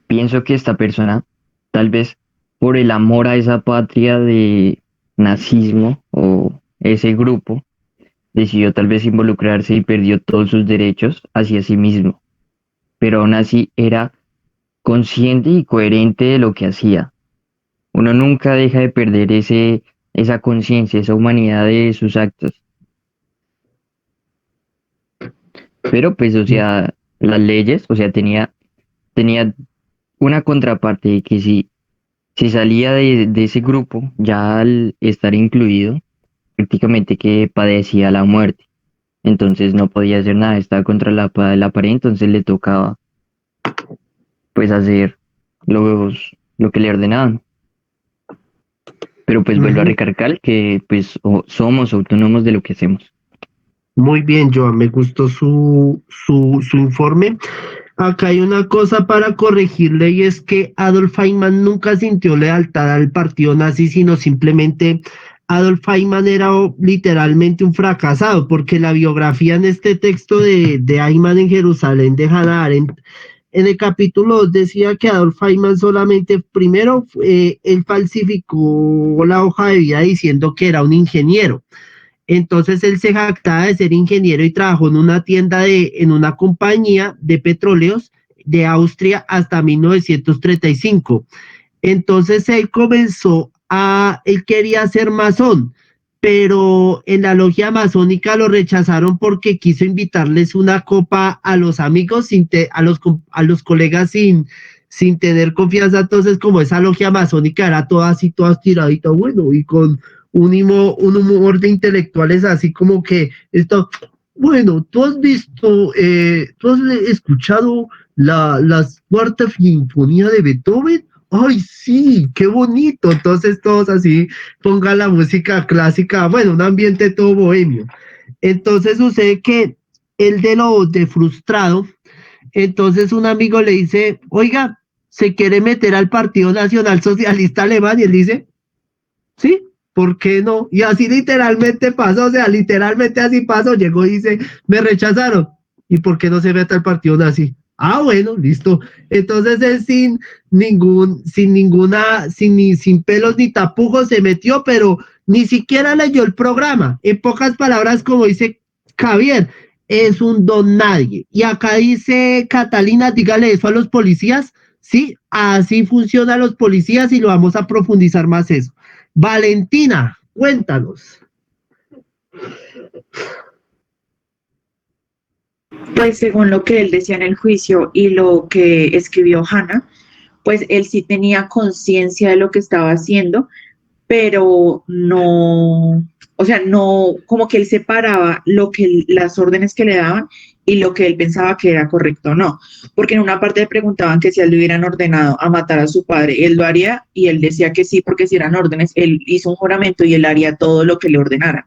Pienso que esta persona, tal vez por el amor a esa patria de nazismo o ese grupo, decidió tal vez involucrarse y perdió todos sus derechos hacia sí mismo, pero aún así era consciente y coherente de lo que hacía. Uno nunca deja de perder esa conciencia, esa humanidad de sus actos. Pero pues, o sea, las leyes, o sea, tenía una contraparte de que si si salía de ese grupo, ya al estar incluido, prácticamente que padecía la muerte. Entonces no podía hacer nada, estaba contra la pared, entonces le tocaba pues hacer lo que le ordenaban. Pero pues vuelvo a Ujú. recargar que pues somos autónomos de lo que hacemos. Muy bien, Joan, me gustó su informe. Acá hay una cosa para corregirle y es que Adolf Eichmann nunca sintió lealtad al partido nazi, sino simplemente Adolf Eichmann era literalmente un fracasado, porque la biografía en este texto de Eichmann en Jerusalén de Hannah Arendt, en el capítulo 2 decía que Adolf Eichmann solamente, primero, él falsificó la hoja de vida diciendo que era un ingeniero. Entonces él se jactaba de ser ingeniero y trabajó en una en una compañía de petróleos de Austria hasta 1935. Entonces él quería ser masón, pero en la logia masónica lo rechazaron porque quiso invitarles una copa a los amigos, a los colegas sin tener confianza. Entonces, como esa logia masónica era toda así, toda estiradita, bueno, y con un humor de intelectuales así como que esto, bueno, tú has visto, tú has escuchado las cuarta sinfonía de Beethoven. Ay, sí, qué bonito. Entonces todos así pongan la música clásica, bueno, un ambiente todo bohemio. Entonces sucede que el de frustrado, entonces un amigo le dice, oiga, ¿se quiere meter al Partido Nacional Socialista Alemán? Y él dice, sí, ¿por qué no? Y así literalmente pasó, o sea, literalmente así pasó, llegó y dice, me rechazaron. ¿Y por qué no se mete al partido nazi? Ah, bueno, listo. Entonces él sin pelos ni tapujos se metió, pero ni siquiera leyó el programa. En pocas palabras, como dice Javier, es un don nadie. Y acá dice Catalina, dígale eso a los policías. Sí, así funcionan los policías y lo vamos a profundizar más eso. Valentina, cuéntanos. Pues según lo que él decía en el juicio y lo que escribió Hannah, pues él sí tenía conciencia de lo que estaba haciendo, pero no, o sea, no, como que él separaba las órdenes que le daban y lo que él pensaba que era correcto o no, porque en una parte le preguntaban que si a él le hubieran ordenado a matar a su padre, él lo haría y él decía que sí, porque si eran órdenes, él hizo un juramento y él haría todo lo que le ordenaran.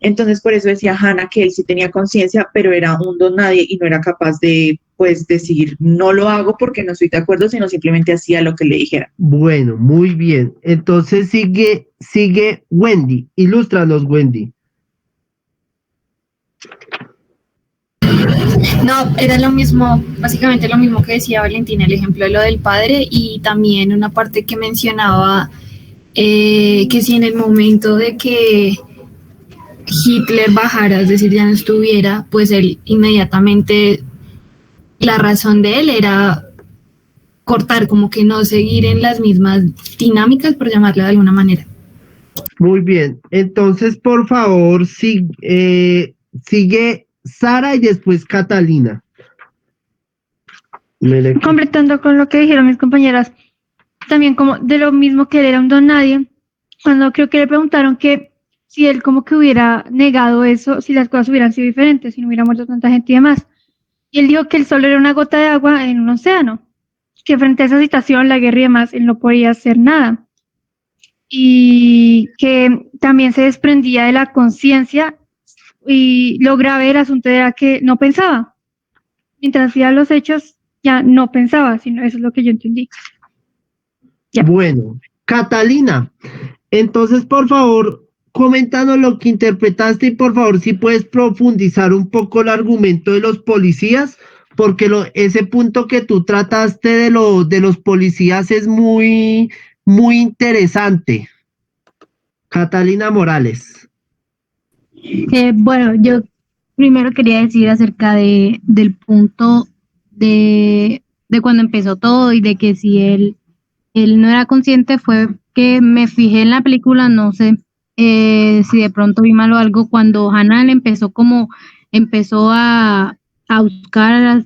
Entonces, por eso decía Hannah que él sí tenía conciencia, pero era un don nadie y no era capaz de, pues, decir, no lo hago porque no estoy de acuerdo, sino simplemente hacía lo que le dijera. Bueno, muy bien. Entonces sigue Wendy. Ilústranos, Wendy. No, era lo mismo, básicamente lo mismo que decía Valentina, el ejemplo de lo del padre y también una parte que mencionaba que si en el momento de que Hitler bajara, es decir, ya no estuviera, pues él inmediatamente, la razón de él era cortar, como que no seguir en las mismas dinámicas, por llamarlo de alguna manera. Muy bien. Entonces, por favor, sigue Sara y después Catalina. Completando con lo que dijeron mis compañeras, también como de lo mismo que él era un don nadie, cuando creo que le preguntaron que si él como que hubiera negado eso, si las cosas hubieran sido diferentes, si no hubiera muerto tanta gente y demás. Y él dijo que él solo era una gota de agua en un océano, que frente a esa situación, la guerra y demás, él no podía hacer nada. Y que también se desprendía de la conciencia y lo grave del asunto era que no pensaba. Mientras hacía los hechos, ya no pensaba, sino eso es lo que yo entendí. Ya. Bueno, Catalina, entonces por favor, coméntanos lo que interpretaste y por favor si puedes profundizar un poco el argumento de los policías, porque ese punto que tú trataste de los policías es muy interesante. Catalina Morales. Bueno, yo primero quería decir acerca del punto de cuando empezó todo y de que si él no era consciente, fue que me fijé en la película, no sé si de pronto vi mal o algo, cuando Hannah empezó a buscar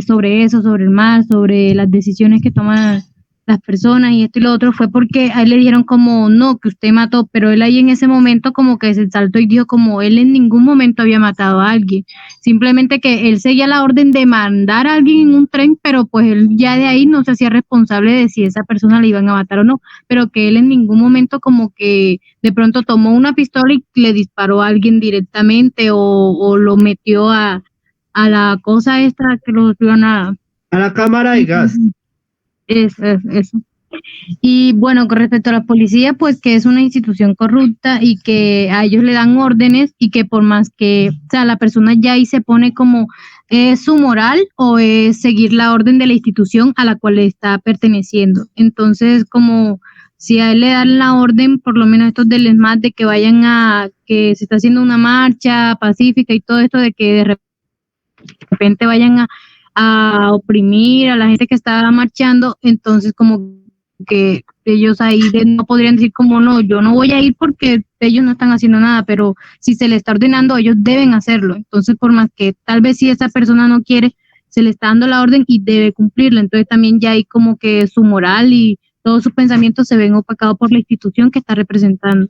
sobre eso, sobre el mar, sobre las decisiones que toman las personas y esto y lo otro, fue porque a él le dijeron como, no, que usted mató, pero él ahí en ese momento como que se saltó y dijo como él en ningún momento había matado a alguien, simplemente que él seguía la orden de mandar a alguien en un tren, pero pues él ya de ahí no se hacía responsable de si esa persona le iban a matar o no, pero que él en ningún momento como que de pronto tomó una pistola y le disparó a alguien directamente o lo metió a la cosa esta que lo iban a la cámara de gas. Eso. Y bueno, con respecto a la policía, pues que es una institución corrupta y que a ellos le dan órdenes y que por más que, o sea, la persona ya ahí se pone como es su moral o es seguir la orden de la institución a la cual le está perteneciendo. Entonces, como si a él le dan la orden, por lo menos estos del ESMAD, de que vayan que se está haciendo una marcha pacífica y todo esto, de que de repente vayan a oprimir a la gente que está marchando, entonces como que ellos ahí no podrían decir como no, yo no voy a ir porque ellos no están haciendo nada, pero si se le está ordenando, ellos deben hacerlo. Entonces, por más que tal vez si esa persona no quiere, se le está dando la orden y debe cumplirla. Entonces también ya hay como que su moral y todos sus pensamientos se ven opacados por la institución que está representando.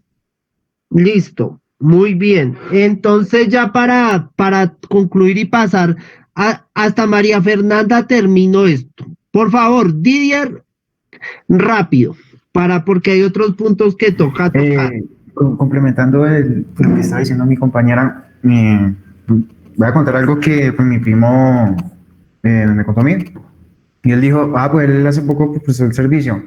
Listo, muy bien. Entonces ya para concluir y pasar hasta María Fernanda termino esto. Por favor, Didier, rápido, porque hay otros puntos que toca tocar. Complementando lo que estaba diciendo mi compañera, voy a contar algo que pues, mi primo me contó a mí. Y él dijo, pues él hace poco prestó el servicio.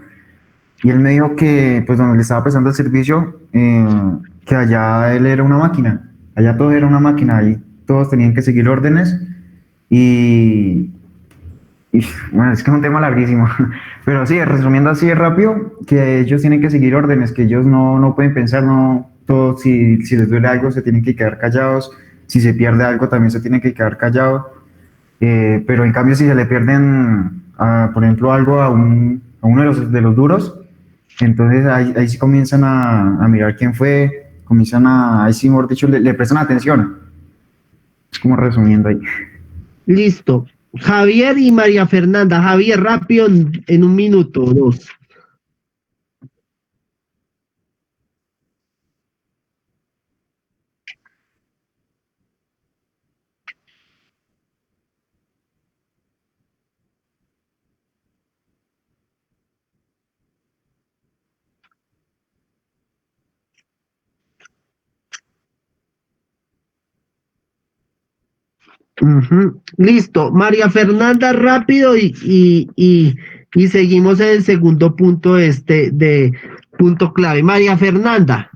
Y él me dijo que, pues donde le estaba prestando el servicio, que allá él era una máquina. Allá todo era una máquina. Ahí todos tenían que seguir órdenes. Y bueno, es que es un tema larguísimo. Pero sí, resumiendo así de rápido, que ellos tienen que seguir órdenes, que ellos no pueden pensar, todo, si les duele algo se tienen que quedar callados, si se pierde algo también se tienen que quedar callados, pero en cambio si se le pierden, por ejemplo, algo a uno de los duros, entonces ahí sí comienzan a mirar quién fue, ahí sí, mejor dicho, le prestan atención. Es como resumiendo ahí. Listo. Javier y María Fernanda. Javier, rápido, en un minuto o dos. Listo, María Fernanda, rápido y seguimos en el segundo punto de punto clave. María Fernanda.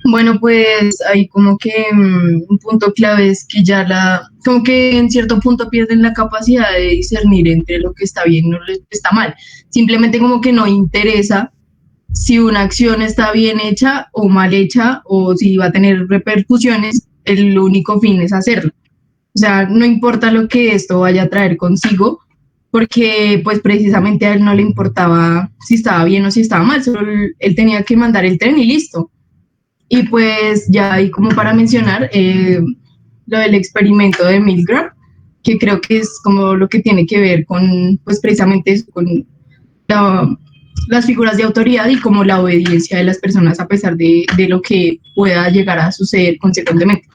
Bueno, pues hay como que un punto clave es que como que en cierto punto pierden la capacidad de discernir entre lo que está bien y lo que está mal. Simplemente como que no interesa si una acción está bien hecha o mal hecha o si va a tener repercusiones, el único fin es hacerlo. O sea, no importa lo que esto vaya a traer consigo, porque pues precisamente a él no le importaba si estaba bien o si estaba mal, solo él tenía que mandar el tren y listo. Y pues ya ahí como para mencionar lo del experimento de Milgram, que creo que es como lo que tiene que ver con, pues precisamente eso, con las figuras de autoridad y como la obediencia de las personas a pesar de lo que pueda llegar a suceder consecuentemente.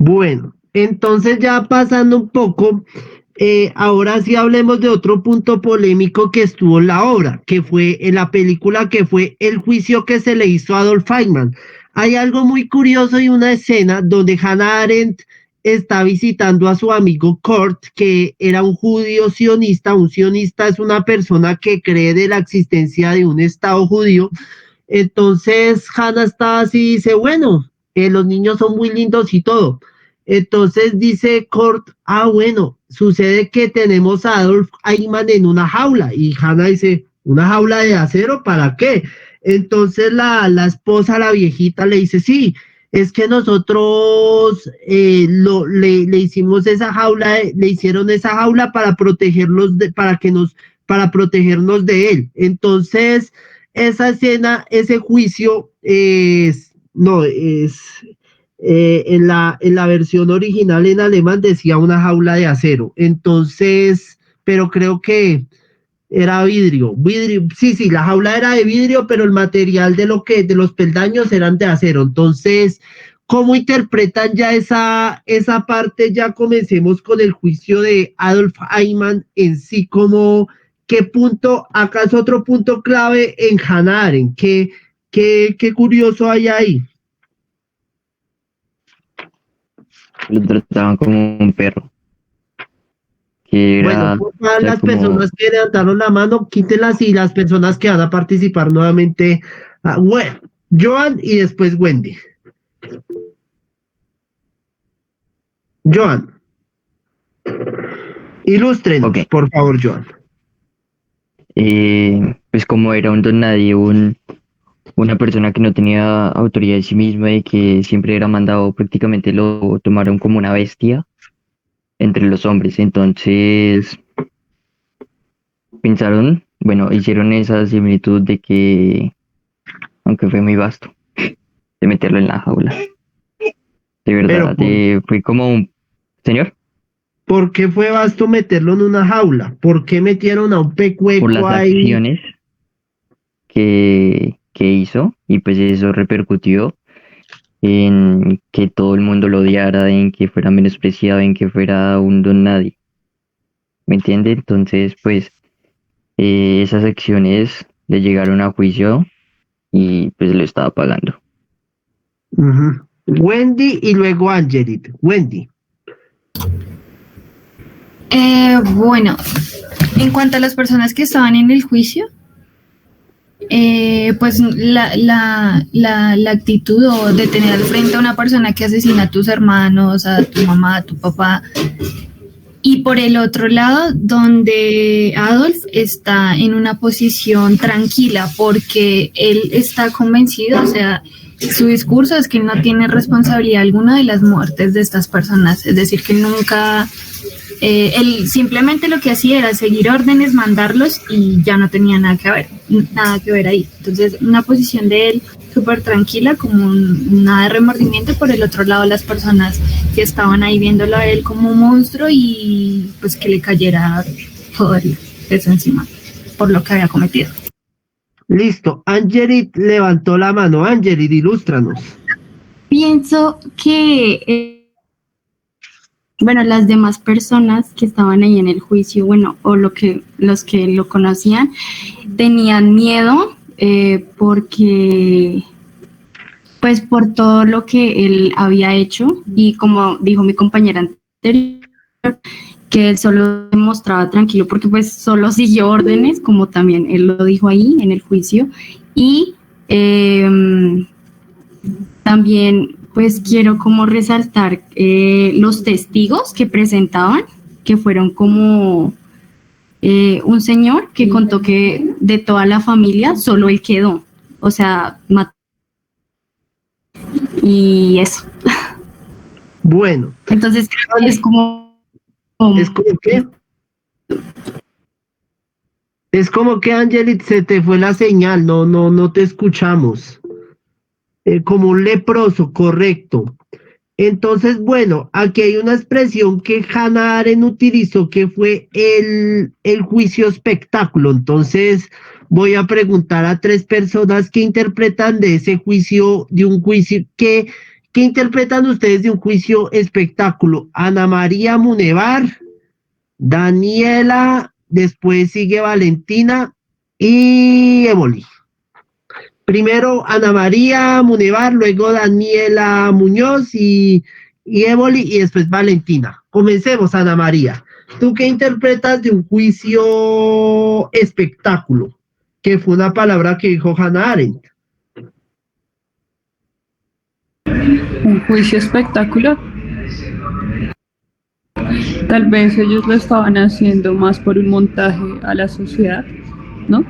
Bueno, entonces ya pasando un poco, ahora sí hablemos de otro punto polémico que estuvo en la obra, que fue en la película, que fue el juicio que se le hizo a Adolf Eichmann. Hay algo muy curioso y una escena donde Hannah Arendt está visitando a su amigo Kurt, que era un judío sionista. Un sionista es una persona que cree de la existencia de un Estado judío. Entonces Hannah está así y dice, bueno, los niños son muy lindos y todo. Entonces dice Kurt, bueno, sucede que tenemos a Adolf Eichmann en una jaula. Y Hannah dice, ¿una jaula de acero? ¿Para qué? Entonces la esposa, la viejita, le dice, sí, es que nosotros le hicimos esa jaula, le hicieron esa jaula para protegernos para protegernos de él. Entonces, esa escena, ese juicio en la versión original en alemán decía una jaula de acero. Entonces, pero creo que era vidrio, sí, la jaula era de vidrio, pero el material de los peldaños eran de acero. Entonces, ¿cómo interpretan ya esa parte? Ya comencemos con el juicio de Adolf Eichmann en sí, como qué punto, acaso otro punto clave en Hannah Arendt, qué curioso hay ahí. Lo trataban como un perro. Que era, Bueno, por favor, las como, personas que levantaron la mano, quítenlas, y las personas que van a participar nuevamente, bueno, Joan y después Wendy. Joan. Ilústrenos, Ok. por favor, Joan. Pues como era un don nadie, una persona que no tenía autoridad de sí misma y que siempre era mandado, prácticamente lo tomaron como una bestia entre los hombres. Entonces pensaron, bueno, hicieron esa similitud de que, aunque fue muy vasto, de meterlo en la jaula. De verdad, fue como un... ¿Señor? ¿Por qué fue vasto meterlo en una jaula? ¿Por qué metieron a un pecueco Por las ahí? acciones que hizo, y pues eso repercutió en que todo el mundo lo odiara, en que fuera menospreciado, en que fuera un don nadie. ¿Me entiende? Entonces, pues esas acciones le llegaron a juicio y pues lo estaba pagando. Ujú. Wendy y luego Angelit. Wendy. Bueno, en cuanto a las personas que estaban en el juicio, pues la actitud o de tener al frente a una persona que asesina a tus hermanos, a tu mamá, a tu papá, y por el otro lado, donde Adolf está en una posición tranquila porque él está convencido, o sea, su discurso es que él no tiene responsabilidad alguna de las muertes de estas personas, es decir, que nunca... él simplemente lo que hacía era seguir órdenes, mandarlos y ya no tenía nada que ver ahí. Entonces, una posición de él súper tranquila, como nada de remordimiento. Por el otro lado, las personas que estaban ahí viéndolo a él como un monstruo y pues que le cayera todo eso encima por lo que había cometido. Listo. Angelit levantó la mano. Angelit, ilústranos. Pienso que bueno, las demás personas que estaban ahí en el juicio, bueno, o los que lo conocían, tenían miedo porque, pues por todo lo que él había hecho, y como dijo mi compañera anterior, que él solo se mostraba tranquilo porque pues solo siguió órdenes, como también él lo dijo ahí en el juicio, y también pues quiero como resaltar los testigos que presentaban, que fueron como un señor que contó que de toda la familia solo él quedó, o sea, y eso. Bueno. Entonces creo que es como... ¿Es como qué? Es como que, Angelit, se te fue la señal, no te escuchamos. Como un leproso, correcto. Entonces, bueno, aquí hay una expresión que Hannah Arendt utilizó, que fue el juicio espectáculo. Entonces, voy a preguntar a 3 personas que interpretan de ese juicio, de un juicio, ¿qué interpretan ustedes de un juicio espectáculo? Ana María Munevar, Daniela, después sigue Valentina y Evoli. Primero Ana María Munevar, luego Daniela Muñoz y Evoli, y después Valentina. Comencemos, Ana María. ¿Tú qué interpretas de un juicio espectáculo? Que fue una palabra que dijo Hannah Arendt. Un juicio espectáculo. Tal vez ellos lo estaban haciendo más por un montaje a la sociedad, ¿no?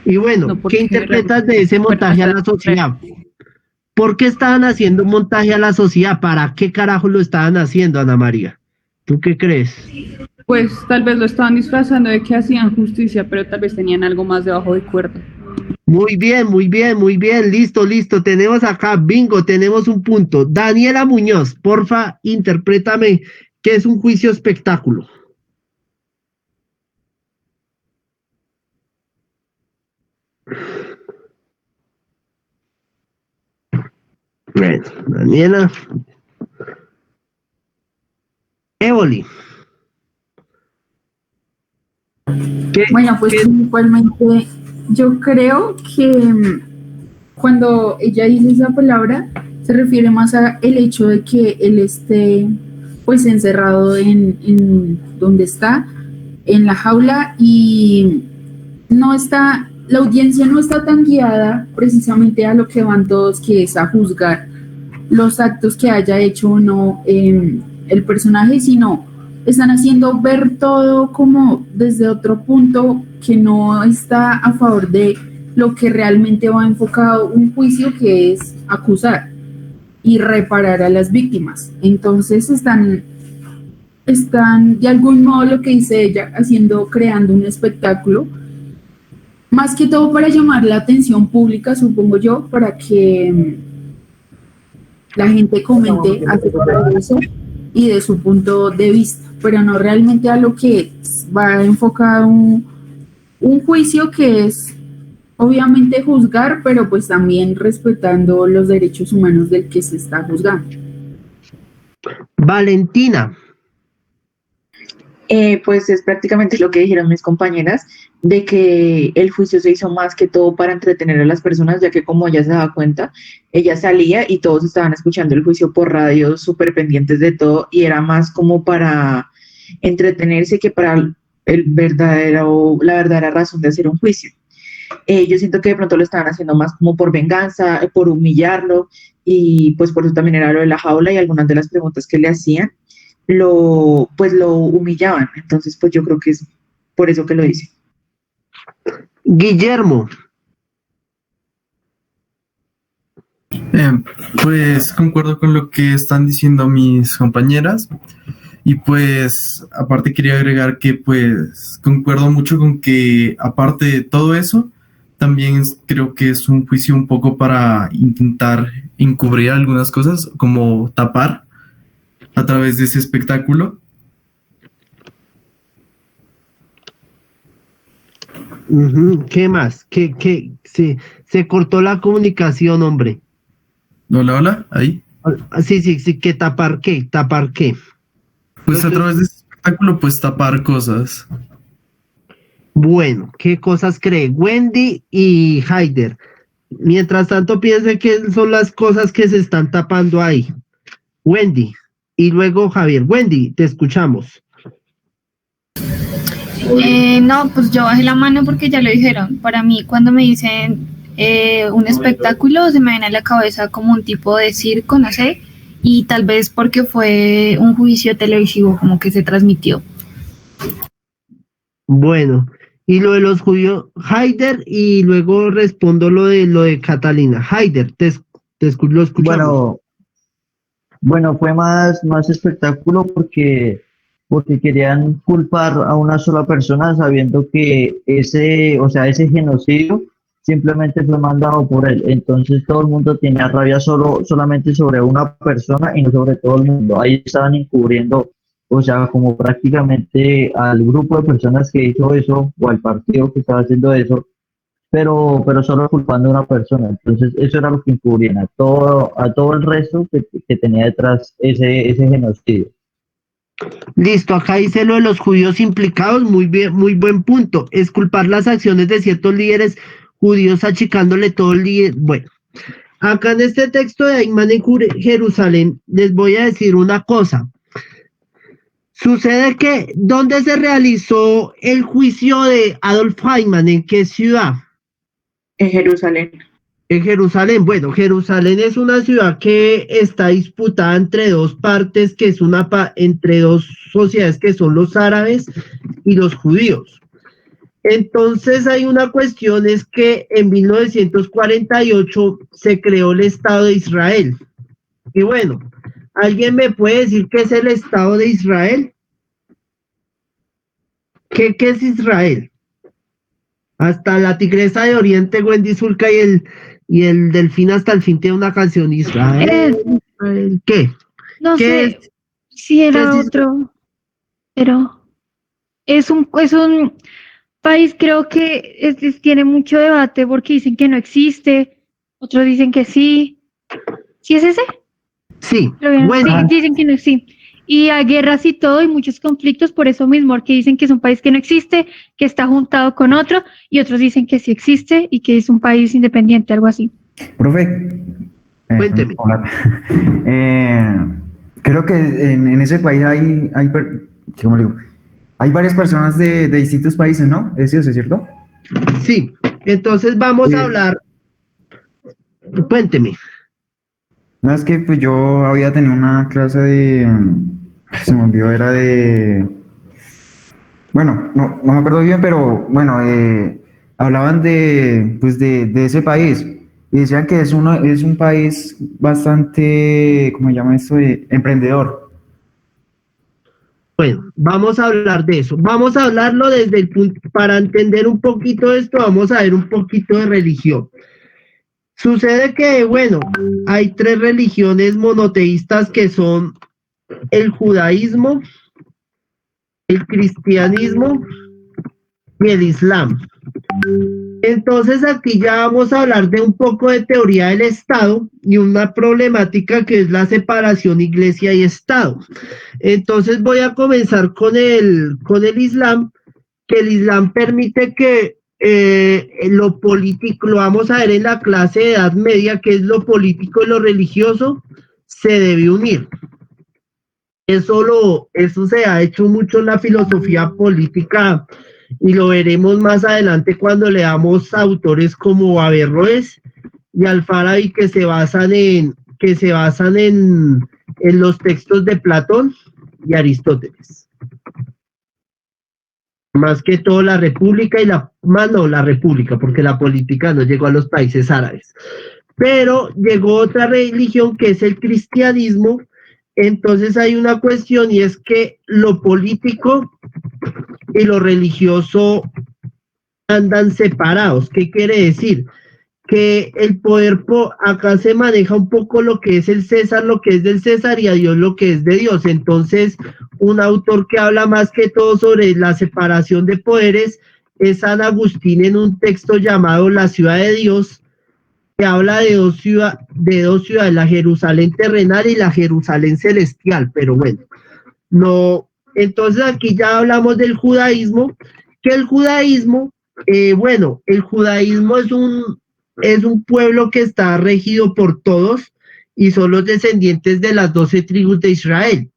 Y bueno, No, ¿qué interpretas de ese montaje a la sociedad? ¿Por qué estaban haciendo un montaje a la sociedad? ¿Para qué carajo lo estaban haciendo, Ana María? ¿Tú qué crees? Pues tal vez lo estaban disfrazando de que hacían justicia, pero tal vez tenían algo más debajo de cuerda. Muy bien, muy bien, muy bien. Listo. Tenemos acá, bingo, tenemos un punto. Daniela Muñoz, porfa, interprétame qué es un juicio espectáculo. Bueno, Daniela. Évoli. Bueno, pues principalmente yo creo que cuando ella dice esa palabra se refiere más a el hecho de que él esté pues encerrado en donde está, en la jaula, y no está, la audiencia no está tan guiada precisamente a lo que van todos, que es a juzgar los actos que haya hecho o no el personaje, sino están haciendo ver todo como desde otro punto que no está a favor de lo que realmente va enfocado un juicio, que es acusar y reparar a las víctimas. Entonces están de algún modo, lo que dice ella, creando un espectáculo, más que todo para llamar la atención pública, supongo yo, para que la gente comente acerca de eso y de su punto de vista, pero no realmente a lo que va enfocado un juicio, que es obviamente juzgar, pero pues también respetando los derechos humanos del que se está juzgando. Valentina. Pues es prácticamente lo que dijeron mis compañeras, de que el juicio se hizo más que todo para entretener a las personas, ya que como ella se daba cuenta, ella salía y todos estaban escuchando el juicio por radio, súper pendientes de todo, y era más como para entretenerse que para la verdadera razón de hacer un juicio. Yo siento que de pronto lo estaban haciendo más como por venganza, por humillarlo, y pues por eso también era lo de la jaula, y algunas de las preguntas que le hacían lo humillaban. Entonces, pues yo creo que es por eso que lo dice. Guillermo. Pues concuerdo con lo que están diciendo mis compañeras, y pues aparte quería agregar que pues concuerdo mucho con que aparte de todo eso, también creo que es un juicio un poco para intentar encubrir algunas cosas, como tapar a través de ese espectáculo. ¿Qué más? Se cortó la comunicación, hombre. Hola, ahí. Sí, ¿qué tapar qué? ¿Tapar qué? Pues a través de ese espectáculo, pues tapar cosas. Bueno, ¿qué cosas cree Wendy y Haider? Mientras tanto, piense qué son las cosas que se están tapando ahí. Wendy. Y luego Javier. Wendy, te escuchamos. No, pues yo bajé la mano porque ya lo dijeron. Para mí, cuando me dicen un espectáculo, se me viene a la cabeza como un tipo de circo, no sé, y tal vez porque fue un juicio televisivo como que se transmitió. Bueno, y lo de los judíos, Haider, y luego respondo lo de Catalina. Haider, lo escuchamos. Bueno, fue más espectáculo porque querían culpar a una sola persona sabiendo que ese genocidio simplemente fue mandado por él. Entonces todo el mundo tenía rabia solamente sobre una persona y no sobre todo el mundo. Ahí estaban encubriendo, o sea, como prácticamente al grupo de personas que hizo eso o al partido que estaba haciendo eso, pero solo culpando a una persona. Entonces eso era lo que encubrían a todo el resto que tenía detrás ese genocidio. Listo, acá dice lo de los judíos implicados, muy bien, muy buen punto. Es culpar las acciones de ciertos líderes judíos achicándole todo el día. Bueno, acá en este texto de Eichmann en Jerusalén, les voy a decir una cosa. Sucede que, ¿dónde se realizó el juicio de Adolf Eichmann? ¿En qué ciudad? En Jerusalén. En Jerusalén. Bueno, Jerusalén es una ciudad que está disputada entre dos partes, que es entre dos sociedades, que son los árabes y los judíos. Entonces hay una cuestión, es que en 1948 se creó el Estado de Israel. Y bueno, ¿alguien me puede decir qué es el Estado de Israel? ¿Qué es Israel? Hasta la tigresa de Oriente, Wendy Zulka, y el delfín hasta el fin tiene una canción. Israel. ¿Qué? No ¿Qué sé si era otro, pero es un país, creo que tiene mucho debate porque dicen que no existe, otros dicen que sí. ¿Sí es ese? Sí, Lo vieron, bueno. sí, dicen que no, sí. Y hay guerras y todo, y muchos conflictos por eso mismo, porque dicen que es un país que no existe, que está juntado con otro, y otros dicen que sí existe y que es un país independiente, algo así. Profe, Cuénteme. hola. Creo que en ese país ¿cómo le digo? Hay varias personas de distintos países, ¿no? ¿Es cierto? Sí, entonces vamos a hablar. Cuénteme. No, es que pues yo había tenido una clase se me olvidó, era bueno, no me acuerdo bien, pero bueno, hablaban pues de ese país y decían que es un país bastante, ¿cómo se llama esto? Emprendedor. Bueno, vamos a hablar de eso. Vamos a hablarlo desde el punto, para entender un poquito esto, vamos a ver un poquito de religión. Sucede que, bueno, hay 3 religiones monoteístas que son el judaísmo, el cristianismo y el islam. Entonces aquí ya vamos a hablar de un poco de teoría del Estado y una problemática que es la separación iglesia y Estado. Entonces voy a comenzar con el Islam, que el Islam permite que lo político, lo vamos a ver en la clase de Edad Media, que es lo político y lo religioso, se debe unir. Eso se ha hecho mucho en la filosofía política y lo veremos más adelante cuando leamos autores como Averroes y Al-Farabi que se basan en los textos de Platón y Aristóteles. Más que todo la República la República, porque la política no llegó a los países árabes. Pero llegó otra religión que es el cristianismo. Entonces hay una cuestión y es que lo político y lo religioso andan separados. ¿Qué quiere decir? Que el poder acá se maneja un poco lo que es el César, lo que es del César y a Dios lo que es de Dios. Entonces, un autor que habla más que todo sobre la separación de poderes es San Agustín en un texto llamado La ciudad de Dios, que habla de dos ciudades, la Jerusalén terrenal y la Jerusalén celestial, pero bueno, no. Entonces aquí ya hablamos del judaísmo, que el judaísmo, el judaísmo es un pueblo que está regido por todos y son los descendientes de las 12 tribus de Israel.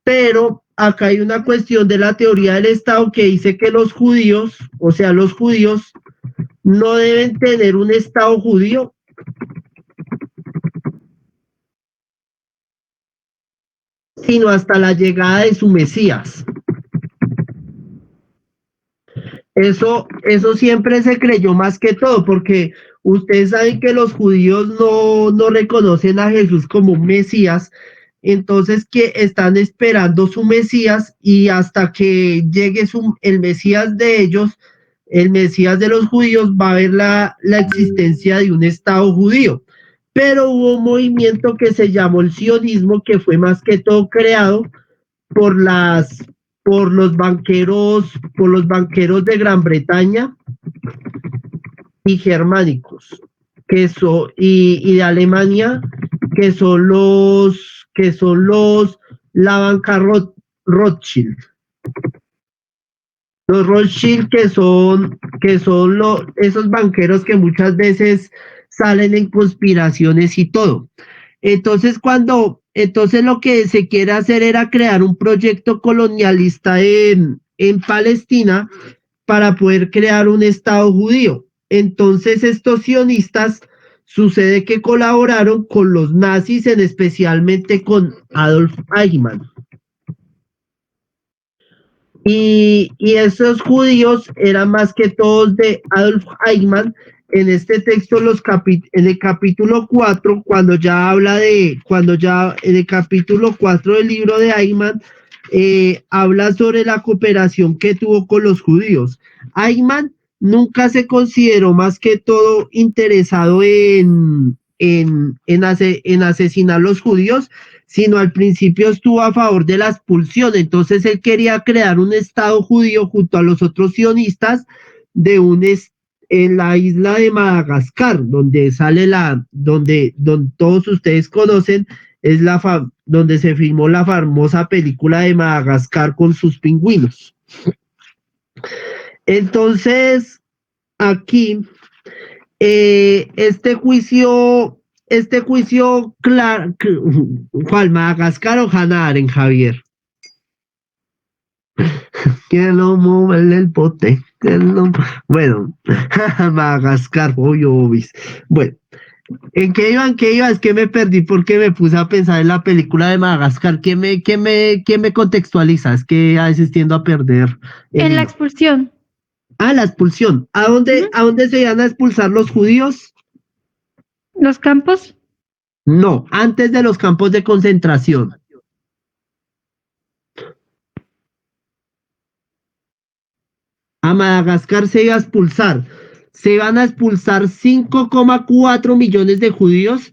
Pero acá hay una cuestión de la teoría del Estado que dice que los judíos no deben tener un Estado judío, sino hasta la llegada de su Mesías. Eso siempre se creyó más que todo, porque ustedes saben que los judíos no reconocen a Jesús como un Mesías, entonces que están esperando su Mesías y hasta que llegue el Mesías de ellos, el Mesías de los judíos, va a haber la existencia de un Estado judío. Pero hubo un movimiento que se llamó el sionismo, que fue más que todo creado por los banqueros de Gran Bretaña y germánicos, y de Alemania, que son la banca Rothschild. Los Rothschild que son esos banqueros que muchas veces salen en conspiraciones y todo. Entonces lo que se quiere hacer era crear un proyecto colonialista en Palestina para poder crear un Estado judío. Entonces estos sionistas sucede que colaboraron con los nazis, especialmente con Adolf Eichmann. Y esos judíos eran más que todos de Adolf Eichmann. En este texto, en el capítulo 4, en el capítulo 4 del libro de Eichmann, habla sobre la cooperación que tuvo con los judíos. Eichmann nunca se consideró más que todo interesado en asesinar a los judíos, sino al principio estuvo a favor de la expulsión. Entonces él quería crear un Estado judío junto a los otros sionistas de un en la isla de Madagascar, donde sale donde todos ustedes conocen, es donde se filmó la famosa película de Madagascar con sus pingüinos. Entonces, aquí, este juicio, claro, ¿cuál? ¿Madagascar o Hannah Arendt, Javier? Que no mueve el pote. Bueno, Madagascar, obis. Bueno, ¿en qué iban? Es que me perdí porque me puse a pensar en la película de Madagascar. ¿Qué me contextualiza? Es que a veces tiendo a perder. En la expulsión. Ah, la expulsión. ¿A dónde se iban a expulsar los judíos? ¿Los campos? No, antes de los campos de concentración. A Madagascar se iba a expulsar. Se iban a expulsar 5,4 millones de judíos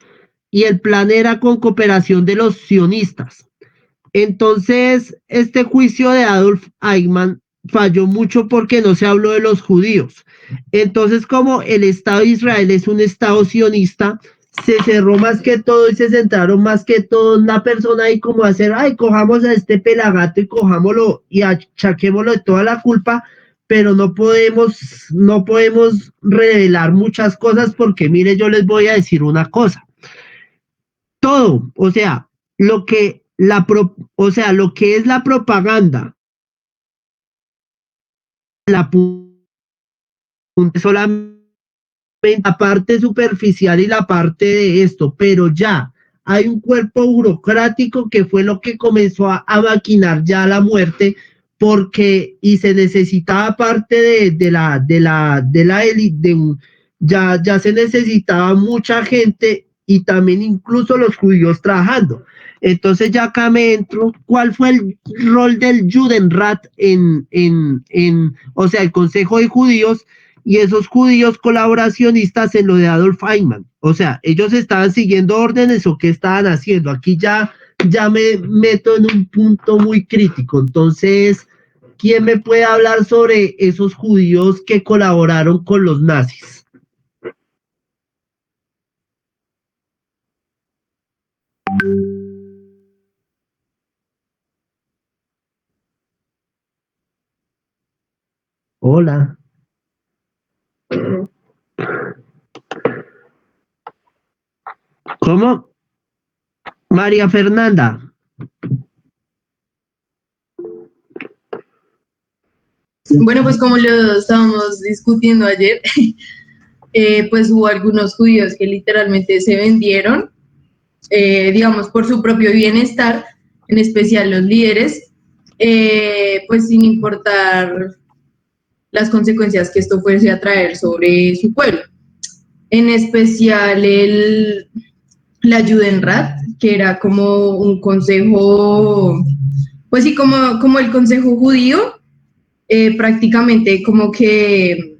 y el plan era con cooperación de los sionistas. Entonces, este juicio de Adolf Eichmann falló mucho porque no se habló de los judíos. Entonces, como el Estado de Israel es un Estado sionista, se cerró más que todo y se centraron más que todo en la persona y como hacer, ay, cojamos a este pelagato y cojámoslo y achaquémoslo de toda la culpa, pero no podemos revelar muchas cosas porque, mire, yo les voy a decir una cosa. Todo, o sea, lo que es la propaganda, la solamente la parte superficial y la parte de esto, pero ya hay un cuerpo burocrático que fue lo que comenzó a maquinar ya la muerte, porque y se necesitaba parte de la élite, ya se necesitaba mucha gente y también incluso los judíos trabajando. Entonces ya acá me entro, ¿cuál fue el rol del Judenrat o sea, el Consejo de Judíos y esos judíos colaboracionistas en lo de Adolf Eichmann? O sea, ellos estaban siguiendo órdenes o qué estaban haciendo. Aquí ya me meto en un punto muy crítico. Entonces, ¿quién me puede hablar sobre esos judíos que colaboraron con los nazis? Hola. ¿Cómo? María Fernanda. Bueno, pues como lo estábamos discutiendo ayer, pues hubo algunos judíos que literalmente se vendieron, digamos, por su propio bienestar, en especial los líderes, pues sin importar las consecuencias que esto fuese a traer sobre su pueblo. En especial la Judenrat, que era como un consejo, pues sí, como el consejo judío, prácticamente como que,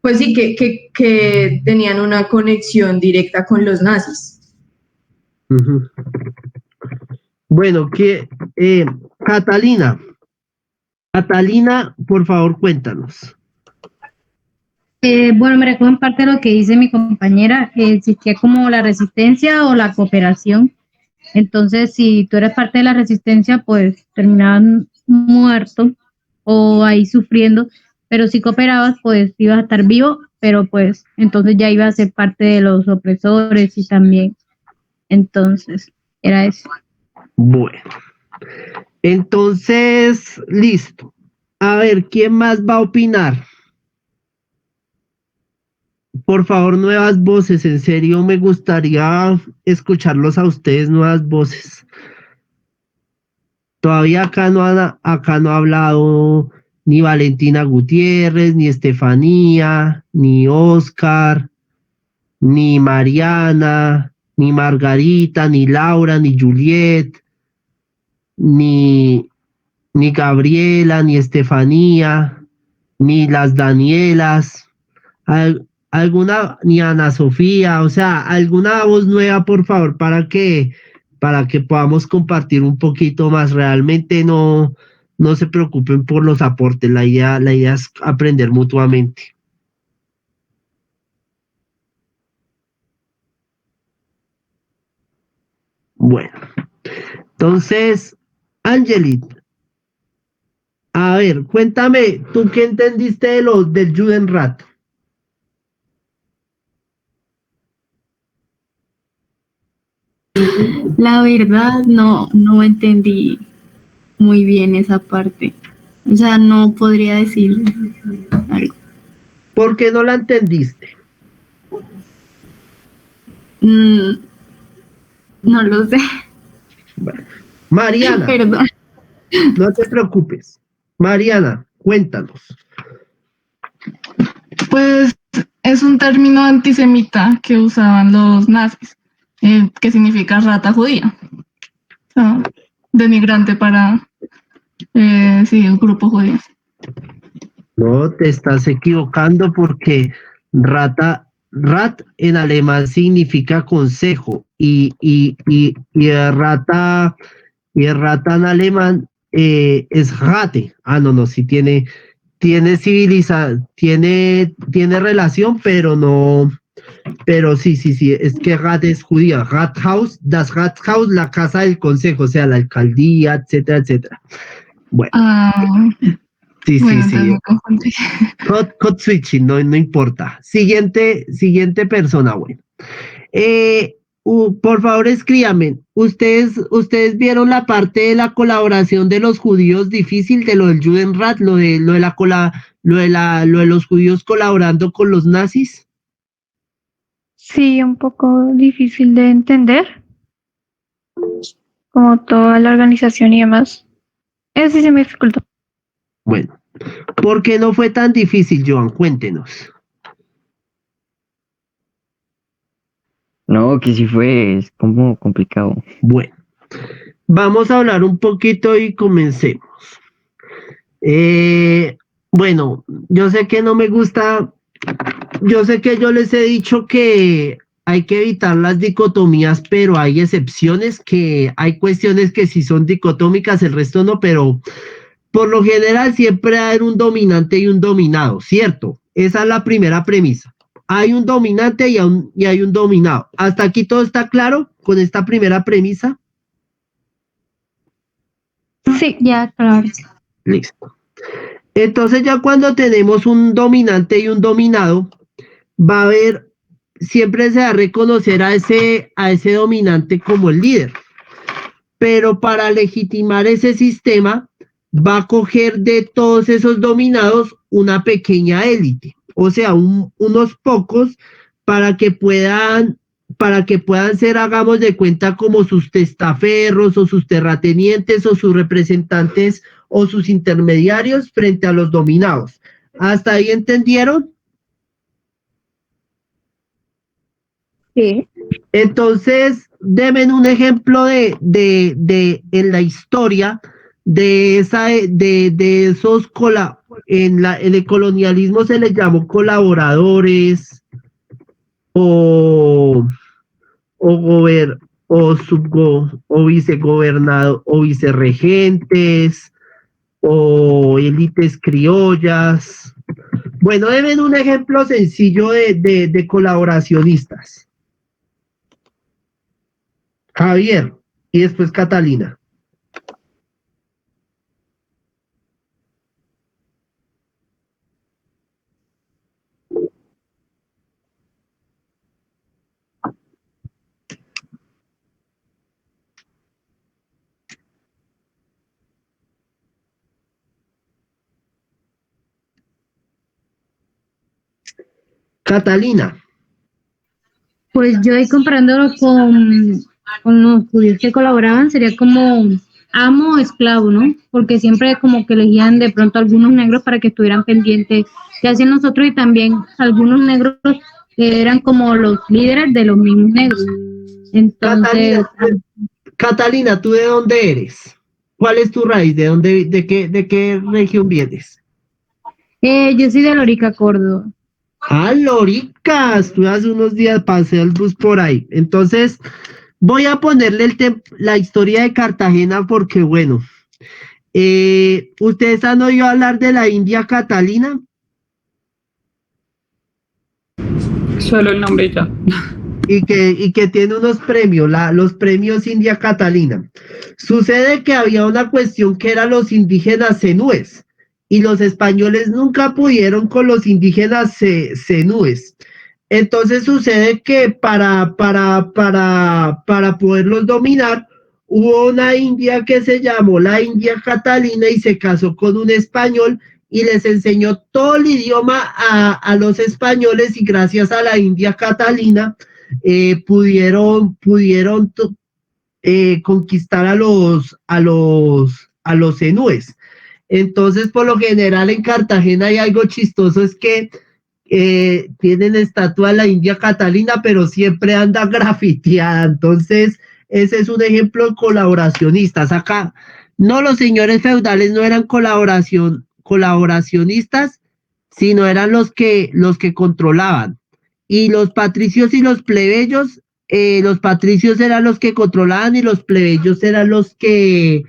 pues sí, que tenían una conexión directa con los nazis. Uh-huh. Bueno, Catalina, por favor, cuéntanos. Bueno, me recoge en parte lo que dice mi compañera, existía como la resistencia o la cooperación. Entonces, si tú eres parte de la resistencia, pues terminaban muerto o ahí sufriendo, pero si cooperabas, pues ibas a estar vivo, pero pues entonces ya ibas a ser parte de los opresores y también. Entonces, era eso. Bueno, entonces, listo. A ver, ¿quién más va a opinar? Por favor, nuevas voces. En serio, me gustaría escucharlos a ustedes, nuevas voces. Todavía acá no ha hablado ni Valentina Gutiérrez, ni Estefanía, ni Oscar, ni Mariana, ni Margarita, ni Laura, ni Juliet, ni Gabriela, ni Estefanía, ni las Danielas, ni Ana Sofía, o sea, alguna voz nueva, por favor, para que podamos compartir un poquito más. Realmente no se preocupen por los aportes, la idea es aprender mutuamente. Bueno, entonces, Angelit, a ver, cuéntame, ¿tú qué entendiste del Judenrat? La verdad, no entendí muy bien esa parte. O sea, no podría decir algo. ¿Por qué no la entendiste? No lo sé. Bueno, Mariana, Perdón. no te preocupes. Mariana, cuéntanos. Pues es un término antisemita que usaban los nazis, que significa rata judía. O sea, denigrante para sí, el grupo judío. No, te estás equivocando porque rat en alemán significa consejo y el rata en alemán es rate. Ah, no, sí tiene tiene relación, pero sí, es que rat es judía. Das Rathaus, la casa del consejo, o sea, la alcaldía, etcétera, etcétera. Bueno. Sí. Code switching, no importa. Siguiente persona, bueno. Por favor, escríbanme. ¿Ustedes vieron la parte de la colaboración de los judíos difícil, de lo del Judenrat, lo de los judíos colaborando con los nazis? Sí, un poco difícil de entender, como toda la organización y demás. Eso sí se me dificultó. Bueno, ¿por qué no fue tan difícil, Joan? Cuéntenos. No, que sí fue, es como complicado. Bueno, vamos a hablar un poquito y comencemos. Bueno, yo sé que no me gusta, yo sé que yo les he dicho que hay que evitar las dicotomías, pero hay excepciones, que hay cuestiones que sí son dicotómicas, el resto no, pero por lo general siempre hay un dominante y un dominado, ¿cierto? Esa es la primera premisa. Hay un dominante y hay un dominado. ¿Hasta aquí todo está claro con esta primera premisa? Sí, ya, claro. Listo. Entonces ya cuando tenemos un dominante y un dominado, va a haber, siempre se va a reconocer a ese dominante como el líder. Pero para legitimar ese sistema, va a coger de todos esos dominados una pequeña élite, o sea, unos pocos para que puedan ser, hagamos de cuenta, como sus testaferros o sus terratenientes o sus representantes o sus intermediarios frente a los dominados. ¿Hasta ahí entendieron? Sí. Entonces, denme un ejemplo en la historia de esos en el colonialismo se les llamó colaboradores o vicegobernador o vicerregentes o élites criollas. Bueno, denme un ejemplo sencillo de colaboracionistas. Javier y después Catalina. Catalina. Pues yo ahí comparándolo con los judíos que colaboraban, sería como amo o esclavo, ¿no? Porque siempre como que elegían de pronto algunos negros para que estuvieran pendientes que hacían nosotros y también algunos negros que eran como los líderes de los mismos negros. Entonces, Catalina, ¿tú de dónde eres? ¿Cuál es tu raíz? De qué región vienes? yo soy de Lorica, Córdoba. Ah, Lorica, estuve hace unos días, pasé el bus por ahí. Entonces, voy a ponerle la historia de Cartagena porque, bueno, ¿ustedes han oído hablar de la India Catalina? Solo el nombre ya. y que tiene unos premios, los premios India Catalina. Sucede que había una cuestión que eran los indígenas zenúes y los españoles nunca pudieron con los indígenas zenúes. Entonces sucede que para poderlos dominar, hubo una india que se llamó la India Catalina y se casó con un español y les enseñó todo el idioma a los españoles y gracias a la India Catalina pudieron conquistar a los zenúes. Entonces, por lo general en Cartagena hay algo chistoso, es que tienen estatua de la India Catalina, pero siempre anda grafiteada. Entonces, ese es un ejemplo de colaboracionistas. Acá, no, los señores feudales no eran colaboracionistas, sino eran los que controlaban. Y los patricios y los plebeyos, los patricios eran los que controlaban y los plebeyos eran los que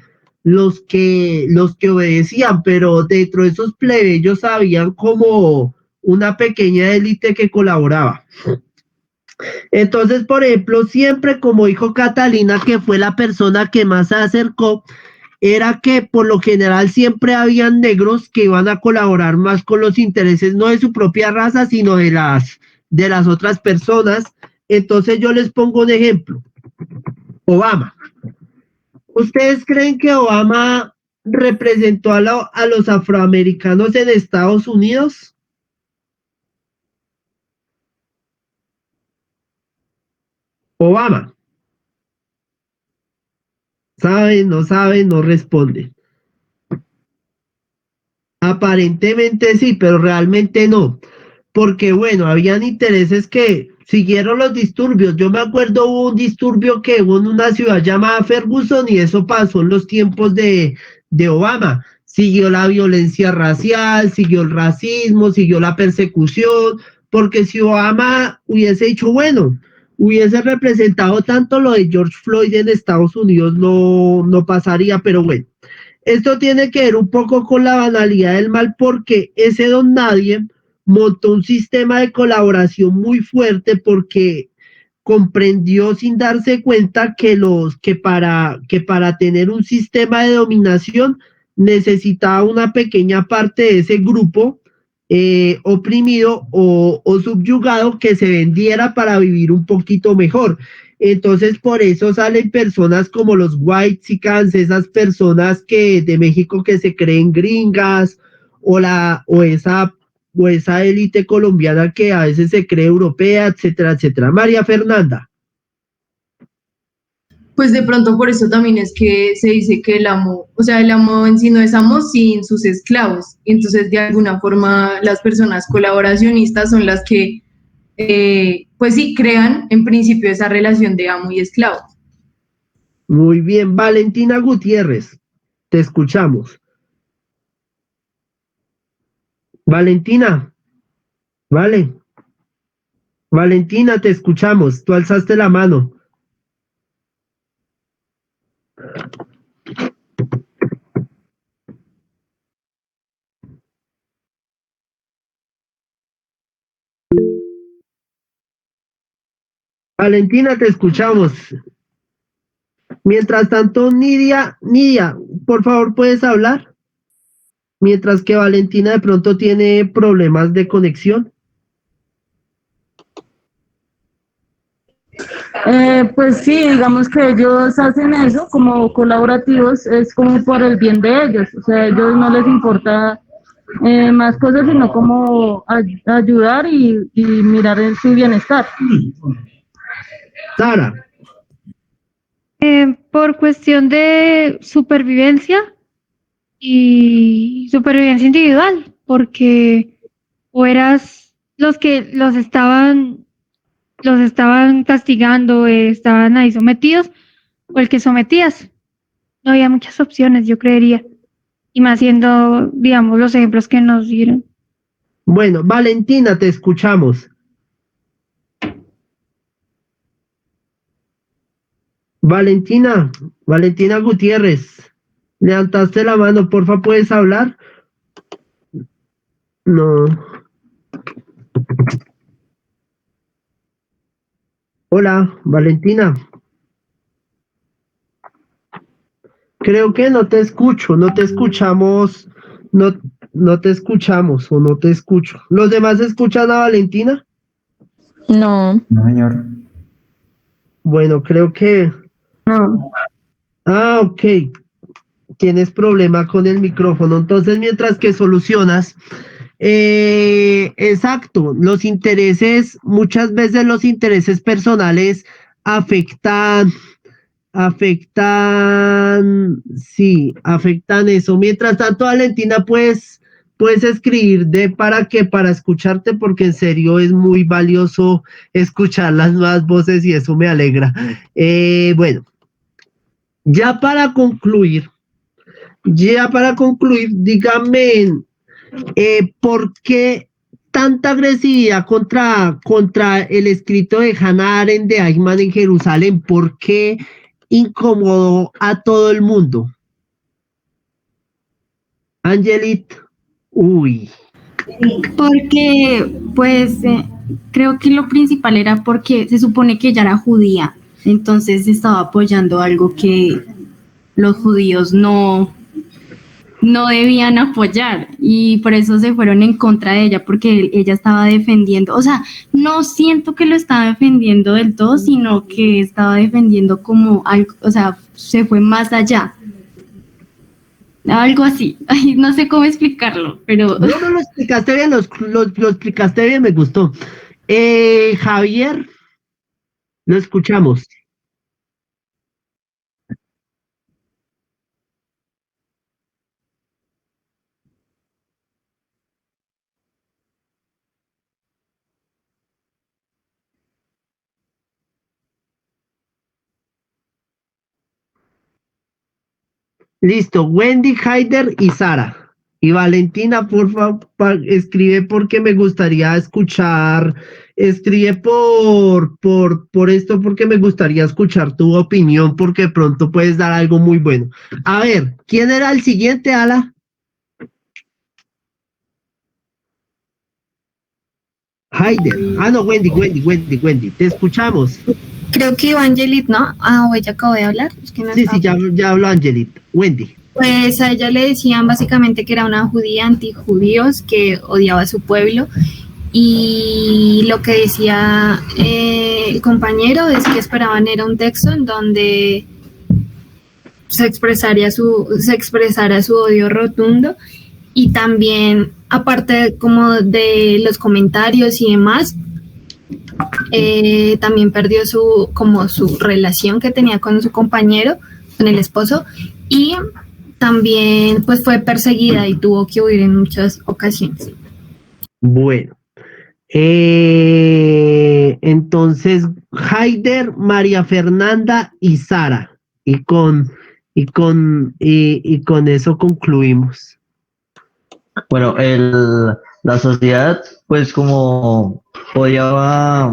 obedecían, pero dentro de esos plebeyos habían como una pequeña élite que colaboraba. Entonces, por ejemplo, siempre como dijo Catalina, que fue la persona que más se acercó, era que por lo general siempre habían negros que iban a colaborar más con los intereses, no de su propia raza, sino de las otras personas. Entonces yo les pongo un ejemplo. Obama. ¿Ustedes creen que Obama representó a los afroamericanos en Estados Unidos? Obama. ¿Saben? No saben, no responden. Aparentemente sí, pero realmente no. Porque bueno, habían intereses que siguieron los disturbios. Yo me acuerdo hubo un disturbio que hubo en una ciudad llamada Ferguson y eso pasó en los tiempos de Obama. Siguió la violencia racial, siguió el racismo, siguió la persecución, porque si Obama hubiese dicho, bueno, hubiese representado tanto lo de George Floyd en Estados Unidos, no pasaría, pero bueno. Esto tiene que ver un poco con la banalidad del mal porque ese don nadie montó un sistema de colaboración muy fuerte porque comprendió sin darse cuenta que para tener un sistema de dominación necesitaba una pequeña parte de ese grupo oprimido o subyugado que se vendiera para vivir un poquito mejor. Entonces, por eso salen personas como los whitexicans, esas personas de México que se creen gringas, o esa élite colombiana que a veces se cree europea, etcétera, etcétera. María Fernanda. Pues de pronto por eso también es que se dice que el amo en sí no es amo sin sus esclavos. Y entonces, de alguna forma, las personas colaboracionistas son las que pues sí, crean en principio esa relación de amo y esclavo. Muy bien, Valentina Gutiérrez, te escuchamos. Valentina, vale. Valentina, te escuchamos, tú alzaste la mano. Valentina, te escuchamos. Mientras tanto, Nidia, por favor, ¿puedes hablar? Mientras que Valentina de pronto tiene problemas de conexión. Pues sí, digamos que ellos hacen eso como colaborativos, es como por el bien de ellos, o sea, a ellos no les importa más cosas, sino como ayudar y mirar en su bienestar. Sara. Por cuestión de supervivencia y supervivencia individual, porque o eras los que los estaban castigando, estaban ahí sometidos, o el que sometías. No había muchas opciones, yo creería, y más siendo, digamos, los ejemplos que nos dieron. Bueno, Valentina, te escuchamos. Valentina Gutiérrez, levantaste la mano, porfa, ¿puedes hablar? No. Hola, Valentina. Creo que no te escucho, no te escuchamos, no te escuchamos o no te escucho. ¿Los demás escuchan a Valentina? No. No, señor. Bueno, creo que... No. Ah, ok. Tienes problema con el micrófono. Entonces, mientras que solucionas, exacto, los intereses, muchas veces los intereses personales afectan eso. Mientras tanto, Valentina, puedes escribir para escucharte, porque en serio es muy valioso escuchar las nuevas voces y eso me alegra. Bueno, ya para concluir, dígame, ¿por qué tanta agresividad contra el escrito de Hannah Arendt de Eichmann en Jerusalén? ¿Por qué incomodó a todo el mundo? Angelit, uy. Porque, pues, creo que lo principal era porque se supone que ella era judía, entonces estaba apoyando algo que los judíos no debían apoyar y por eso se fueron en contra de ella, porque ella estaba defendiendo, o sea, no siento que lo estaba defendiendo del todo, sino que estaba defendiendo como algo, o sea, se fue más allá. Algo así. Ay, no sé cómo explicarlo, pero... No, lo explicaste bien, lo explicaste bien, me gustó. Javier, lo escuchamos. Listo, Wendy, Haider y Sara. Y Valentina, por favor, escribe porque me gustaría escuchar, escribe por esto porque me gustaría escuchar tu opinión, porque de pronto puedes dar algo muy bueno. A ver, ¿quién era el siguiente, Ala? Haider. Ah, no, Wendy, te escuchamos. Creo que iba Angelit, ¿no? O ella acabó de hablar. Es que no Sí, estaba. ya habló Angelit. Wendy. Pues a ella le decían básicamente que era una judía antijudíos que odiaba a su pueblo, y lo que decía el compañero es que esperaban era un texto en donde se expresara su odio rotundo, y también aparte como de los comentarios y demás, también perdió su relación que tenía con su compañero, con el esposo, y también pues fue perseguida y tuvo que huir en muchas ocasiones. Bueno, entonces Haider, María Fernanda y Sara, y con eso concluimos. Bueno, la sociedad, pues como odiaba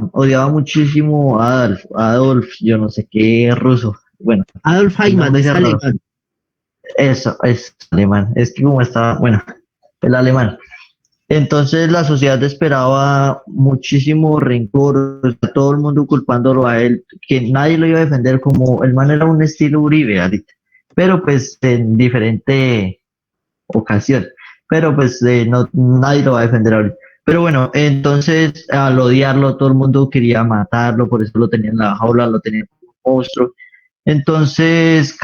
muchísimo a Adolf, yo no sé qué ruso. Bueno, Adolf Eichmann es alemán. Eso, es alemán. Es que como está, bueno, el alemán. Entonces la sociedad esperaba muchísimo rencor, o sea, todo el mundo culpándolo a él, que nadie lo iba a defender, como el man era un estilo Uribe ahorita, pero pues en diferente ocasión, pero pues nadie lo va a defender ahorita. Pero bueno, entonces al odiarlo todo el mundo quería matarlo, por eso lo tenían en la jaula, lo tenían como un monstruo. Entonces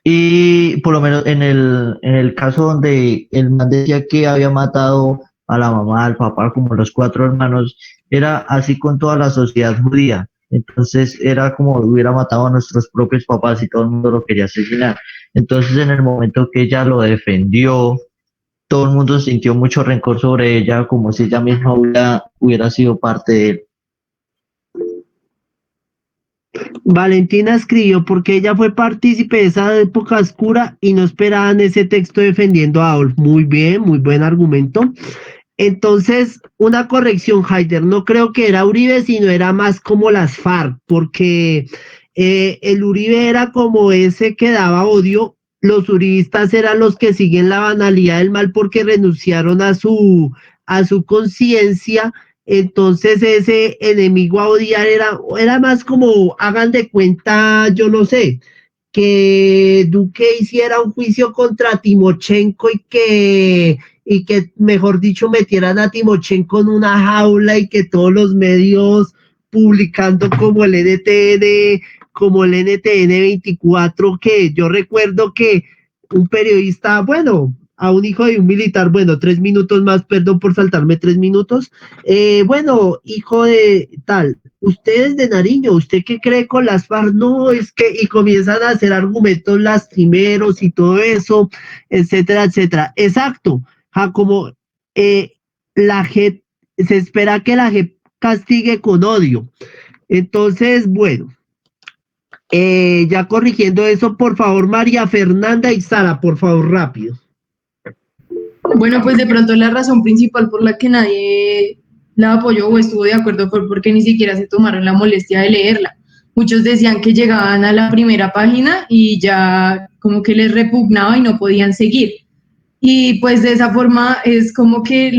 y por lo menos en el caso donde el man decía que había matado a la mamá, al papá, como los 4 hermanos, era así con toda la sociedad judía. Entonces era como hubiera matado a nuestros propios papás y todo el mundo lo quería asesinar. Entonces en el momento que ella lo defendió, todo el mundo sintió mucho rencor sobre ella, como si ella misma hubiera sido parte de él. Valentina escribió porque ella fue partícipe de esa época oscura y no esperaban ese texto defendiendo a Adolf. Muy bien, muy buen argumento. Entonces, una corrección, Haider, no creo que era Uribe, sino era más como las FARC, porque el Uribe era como ese que daba odio, los uribistas eran los que siguen la banalidad del mal porque renunciaron a su conciencia Entonces ese enemigo a odiar era más como, hagan de cuenta, yo no sé, que Duque hiciera un juicio contra Timochenko y que, mejor dicho, metieran a Timochenko en una jaula y que todos los medios publicando como el NTN 24, que yo recuerdo que un periodista, bueno, a un hijo de un militar, bueno, 3 minutos más, perdón por saltarme 3 minutos, bueno, hijo de tal, usted es de Nariño, ¿usted qué cree con las FARC? No, es que, y comienzan a hacer argumentos lastimeros y todo eso, etcétera, etcétera. Exacto, como la JEP, se espera que la JEP castigue con odio. Entonces, bueno, ya corrigiendo eso, por favor, María Fernanda y Sara, por favor, rápido. Bueno, pues de pronto la razón principal por la que nadie la apoyó o estuvo de acuerdo fue porque ni siquiera se tomaron la molestia de leerla. Muchos decían que llegaban a la primera página y ya como que les repugnaba y no podían seguir. Y pues de esa forma es como que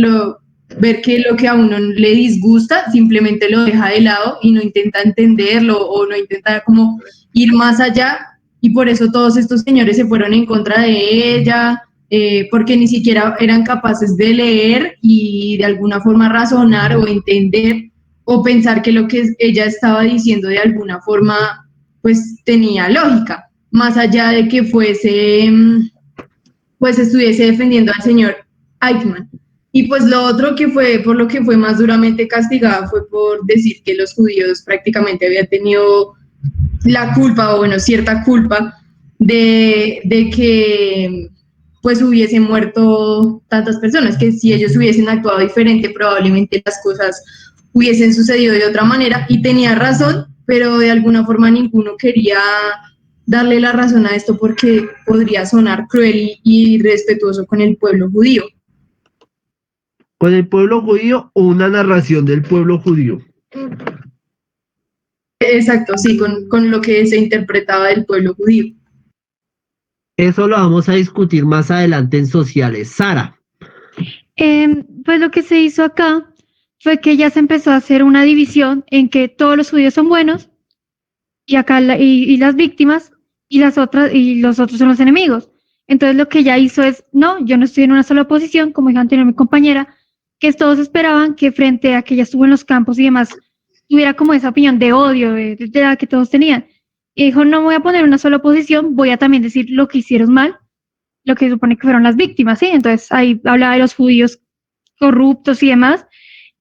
ver que lo que a uno le disgusta simplemente lo deja de lado y no intenta entenderlo o no intenta como ir más allá, y por eso todos estos señores se fueron en contra de ella, porque ni siquiera eran capaces de leer y de alguna forma razonar o entender o pensar que lo que ella estaba diciendo de alguna forma pues tenía lógica, más allá de que fuese, pues estuviese defendiendo al señor Eichmann. Y pues lo otro que fue, por lo que fue más duramente castigada, fue por decir que los judíos prácticamente habían tenido la culpa, o bueno, cierta culpa de que pues hubiesen muerto tantas personas, que si ellos hubiesen actuado diferente, probablemente las cosas hubiesen sucedido de otra manera, y tenía razón, pero de alguna forma ninguno quería darle la razón a esto porque podría sonar cruel y irrespetuoso con el pueblo judío. ¿Con el pueblo judío o una narración del pueblo judío? Exacto, sí, con lo que se interpretaba del pueblo judío. Eso lo vamos a discutir más adelante en sociales. Sara. Pues lo que se hizo acá fue que ya se empezó a hacer una división en que todos los judíos son buenos y acá y las víctimas y los otros son los enemigos. Entonces lo que ella hizo es, no, yo no estoy en una sola posición, como dijo anterior mi compañera, que todos esperaban que frente a que ella estuvo en los campos y demás, tuviera como esa opinión de odio de la que todos tenían. Y dijo, no me voy a poner en una sola posición, voy a también decir lo que hicieron mal, lo que se supone que fueron las víctimas, ¿sí? Entonces ahí hablaba de los judíos corruptos y demás,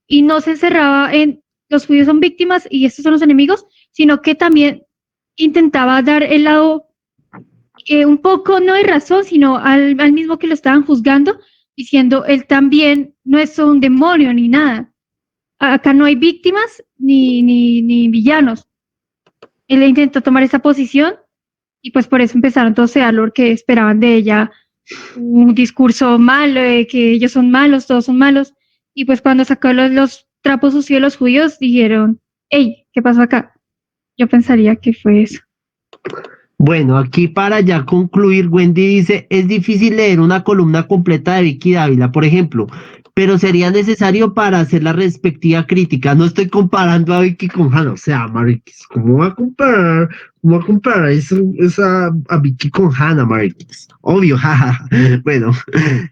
y no se encerraba en los judíos son víctimas y estos son los enemigos, sino que también intentaba dar el lado un poco, no de razón, sino al mismo que lo estaban juzgando, diciendo, él también no es un demonio ni nada. Acá no hay víctimas ni villanos. Él intentó tomar esa posición y pues por eso empezaron todos a dar lo que esperaban de ella, un discurso malo, de que ellos son malos, todos son malos. Y pues cuando sacó los trapos sucios de los judíos, dijeron, hey, ¿qué pasó acá? Yo pensaría que fue eso. Bueno, aquí para ya concluir, Wendy dice, es difícil leer una columna completa de Vicky Dávila, por ejemplo, pero sería necesario para hacer la respectiva crítica. No estoy comparando a Vicky con Hannah, o sea, Mariquis, ¿cómo va a comparar? ¿Cómo va a comparar a Vicky con Hannah, Mariquis? Obvio, jajaja. Bueno,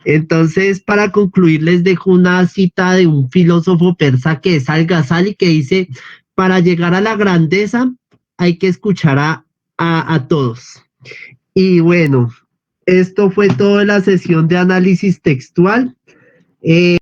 entonces para concluir les dejo una cita de un filósofo persa que es Al-Ghazali, que dice, para llegar a la grandeza hay que escuchar a todos. Y bueno, esto fue toda la sesión de análisis textual.